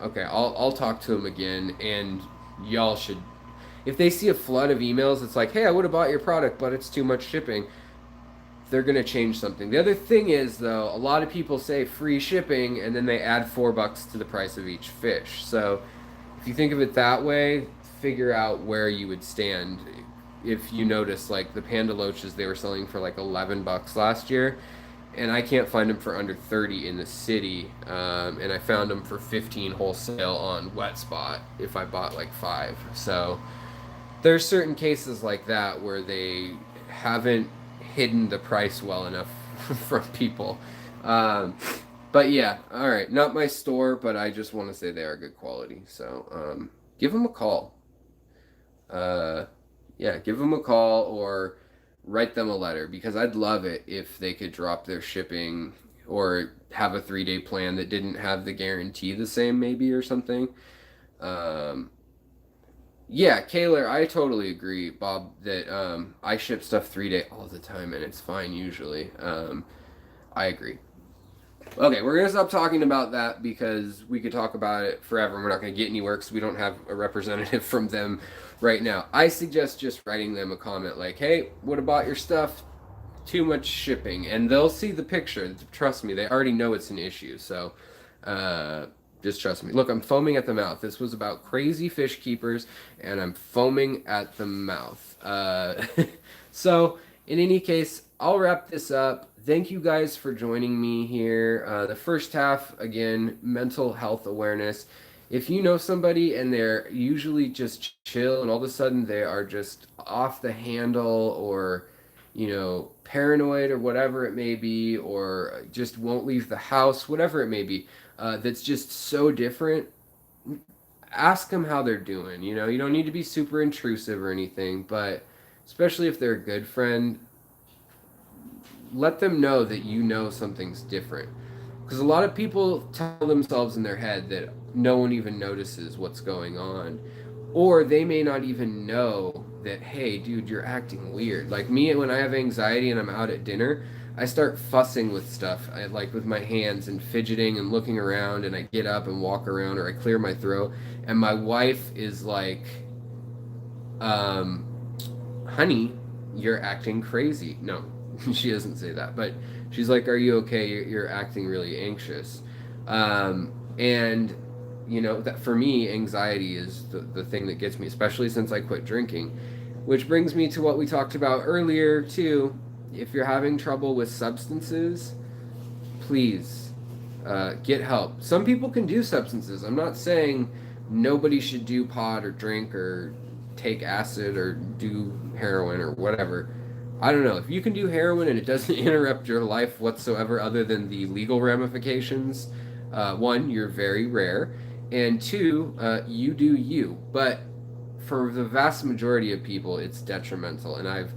okay. I'll talk to them again, and y'all should. If they see a flood of emails, it's like, hey, I would have bought your product, but it's too much shipping. They're gonna change something. The other thing is, though, a lot of people say free shipping, and then they add $4 to the price of each fish. So if you think of it that way, figure out where you would stand. If you notice, like the panda loaches, they were selling for like $11 last year, and I can't find them for under 30 in the city. And I found them for 15 wholesale on WetSpot if I bought like 5. So there's certain cases like that where they haven't hidden the price well enough from people. Um, but yeah, all right, not my store, but I just want to say they are good quality. So give them a call. Uh, yeah, give them a call or write them a letter because I'd love it if they could drop their shipping or have a 3 day plan that didn't have the guarantee the same, maybe, or something. Um, yeah, Kaler, I totally agree, Bob, that I ship stuff 3 day all the time and it's fine usually. I agree. Okay, we're gonna stop talking about that because we could talk about it forever and we're not gonna get anywhere because we don't have a representative from them right now. I suggest just writing them a comment like, "Hey, what about your stuff? Too much shipping," and they'll see the picture. Trust me, they already know it's an issue. So, uh, just trust me. Look, I'm foaming at the mouth. This was about crazy fish keepers, and I'm foaming at the mouth. So, in any case, I'll wrap this up. Thank you guys for joining me here. The first half, again, mental health awareness. If you know somebody and they're usually just chill and all of a sudden they are just off the handle or paranoid or whatever it may be, or just won't leave the house, whatever it may be, that's just so different, ask them how they're doing. You don't need to be super intrusive or anything, but especially if they're a good friend, let them know that something's different. Because a lot of people tell themselves in their head that no one even notices what's going on. Or they may not even know that, hey, dude, you're acting weird. Like me, when I have anxiety and I'm out at dinner, I start fussing with stuff. Like with my hands and fidgeting and looking around, and I get up and walk around or I clear my throat. And my wife is like, um, honey, you're acting crazy. No, she doesn't say that, but she's like, are you okay? You're acting really anxious. And that for me, anxiety is the thing that gets me, especially since I quit drinking. Which brings me to what we talked about earlier too. If you're having trouble with substances, please get help. Some people can do substances. I'm not saying nobody should do pot or drink or take acid or do heroin or whatever. I don't know. If you can do heroin and it doesn't interrupt your life whatsoever, other than the legal ramifications, one, you're very rare, and two, you do you. But for the vast majority of people, it's detrimental, and I've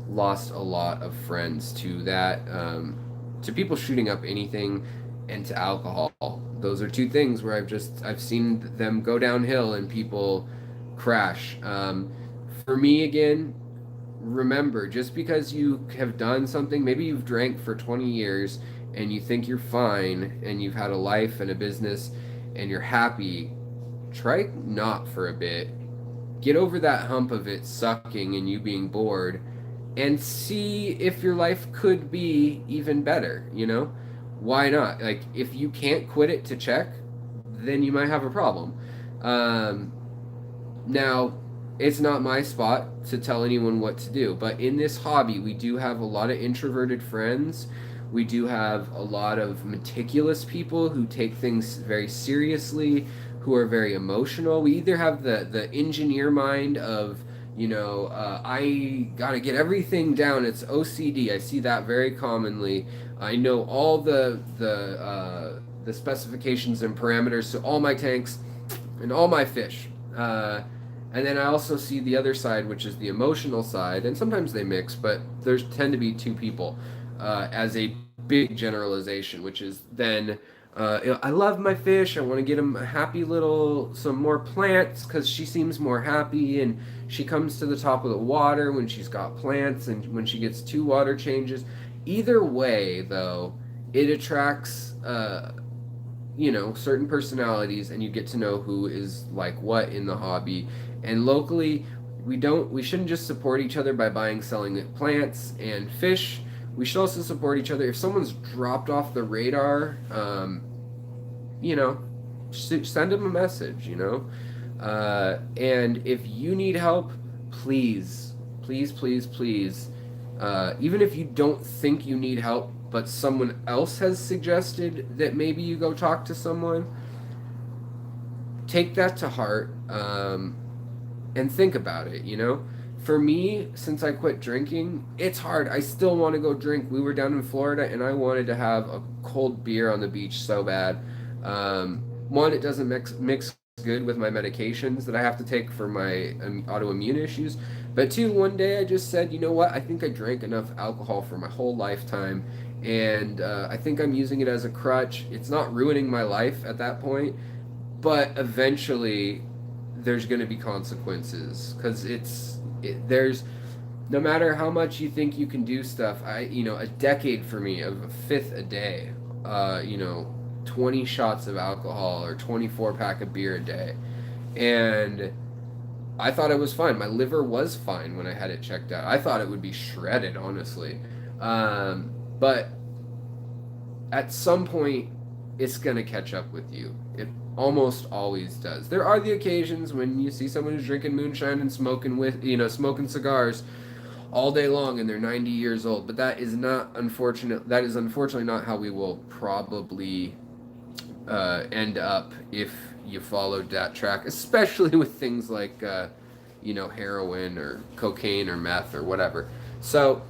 lost a lot of friends to that, to people shooting up anything, and to alcohol. Those are two things where I've seen them go downhill and people crash. For me, again, remember, just because you have done something, maybe you've drank for 20 years and you think you're fine and you've had a life and a business and you're happy, try not for a bit. Get over that hump of it sucking and you being bored and see if your life could be even better. Why not? Like, if you can't quit it to check, then you might have a problem. Now, it's not my spot to tell anyone what to do, but in this hobby, we do have a lot of introverted friends. We do have a lot of meticulous people who take things very seriously, who are very emotional. We either have the engineer mind of, I got to get everything down. It's OCD. I see that very commonly. I know all the specifications and parameters to all my tanks and all my fish. And then I also see the other side, which is the emotional side, and sometimes they mix, but there's tend to be two people, as a big generalization, which is then, I love my fish. I want to get them a happy some more plants because she seems more happy, and she comes to the top of the water when she's got plants, and when she gets two water changes. Either way, though, it attracts certain personalities, and you get to know who is like what in the hobby. And locally, we shouldn't just support each other by selling plants and fish. We should also support each other if someone's dropped off the radar. Send them a message. And if you need help, please, please, please, please, even if you don't think you need help, but someone else has suggested that maybe you go talk to someone, take that to heart, and think about it. For me, since I quit drinking, it's hard. I still want to go drink. We were down in Florida, and I wanted to have a cold beer on the beach so bad. One, it doesn't mix good with my medications that I have to take for my autoimmune issues. But two, one day I just said, you know what? I think I drank enough alcohol for my whole lifetime, And I think I'm using it as a crutch. It's not ruining my life at that point, but eventually there's going to be consequences because there's no matter how much you think you can do stuff. A decade for me of a fifth a day, uh, you know, 20 shots of alcohol or 24 pack of beer a day, and I thought it was fine. My liver was fine when I had it checked out. I thought it would be shredded, honestly. But at some point, it's going to catch up with you. It almost always does. There are the occasions when you see someone who's drinking moonshine and smoking cigars all day long and they're 90 years old. But that is not unfortunate. That is unfortunately not how we will probably end up if you followed that track, especially with things like, heroin or cocaine or meth or whatever. So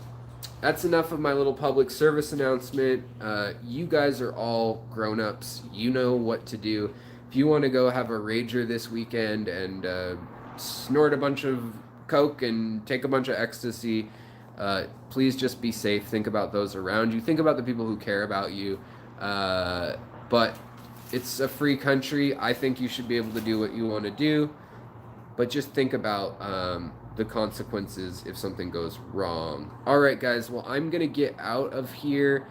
that's enough of my little public service announcement. You guys are all grown-ups. You know what to do. If you want to go have a rager this weekend and snort a bunch of coke and take a bunch of ecstasy, please just be safe. Think about those around you. Think about the people who care about you. But it's a free country. I think you should be able to do what you want to do. But just think about the consequences if something goes wrong. All right, guys. Well, I'm going to get out of here.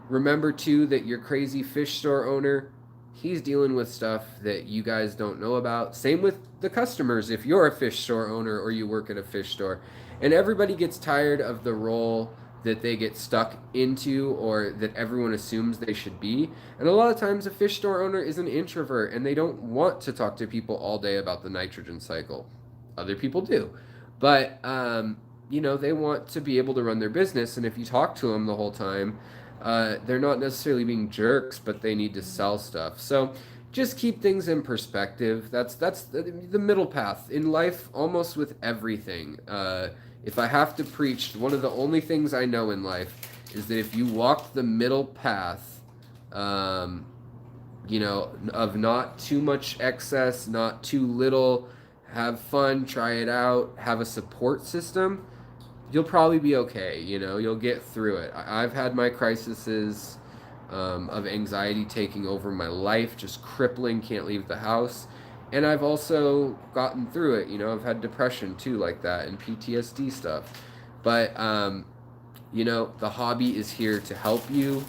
Remember, too, that your crazy fish store owner, he's dealing with stuff that you guys don't know about. Same with the customers if you're a fish store owner or you work at a fish store. And everybody gets tired of the role that they get stuck into or that everyone assumes they should be. And a lot of times a fish store owner is an introvert and they don't want to talk to people all day about the nitrogen cycle. Other people do. But, they want to be able to run their business. And if you talk to them the whole time, they're not necessarily being jerks, but they need to sell stuff. So just keep things in perspective. That's the middle path in life, almost with everything. If I have to preach, one of the only things I know in life is that if you walk the middle path, of not too much excess, not too little, have fun, try it out, have a support system, you'll probably be okay. You'll get through it. I've had my crises of anxiety taking over my life, just crippling, can't leave the house. And I've also gotten through it. I've had depression too, like that, and PTSD stuff. But, the hobby is here to help you.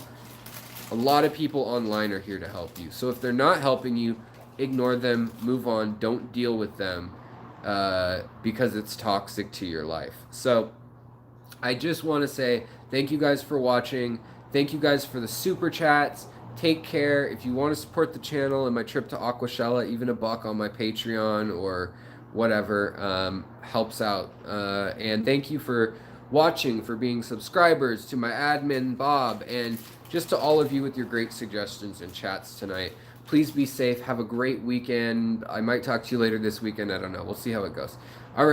A lot of people online are here to help you. So if they're not helping you, ignore them, move on, don't deal with them because it's toxic to your life. So I just want to say thank you guys for watching. Thank you guys for the super chats. Take care. If you want to support the channel and my trip to Aquashella, even $1 on my Patreon or whatever helps out. And thank you for watching, for being subscribers, to my admin, Bob, and just to all of you with your great suggestions and chats tonight. Please be safe. Have a great weekend. I might talk to you later this weekend. I don't know. We'll see how it goes. All right.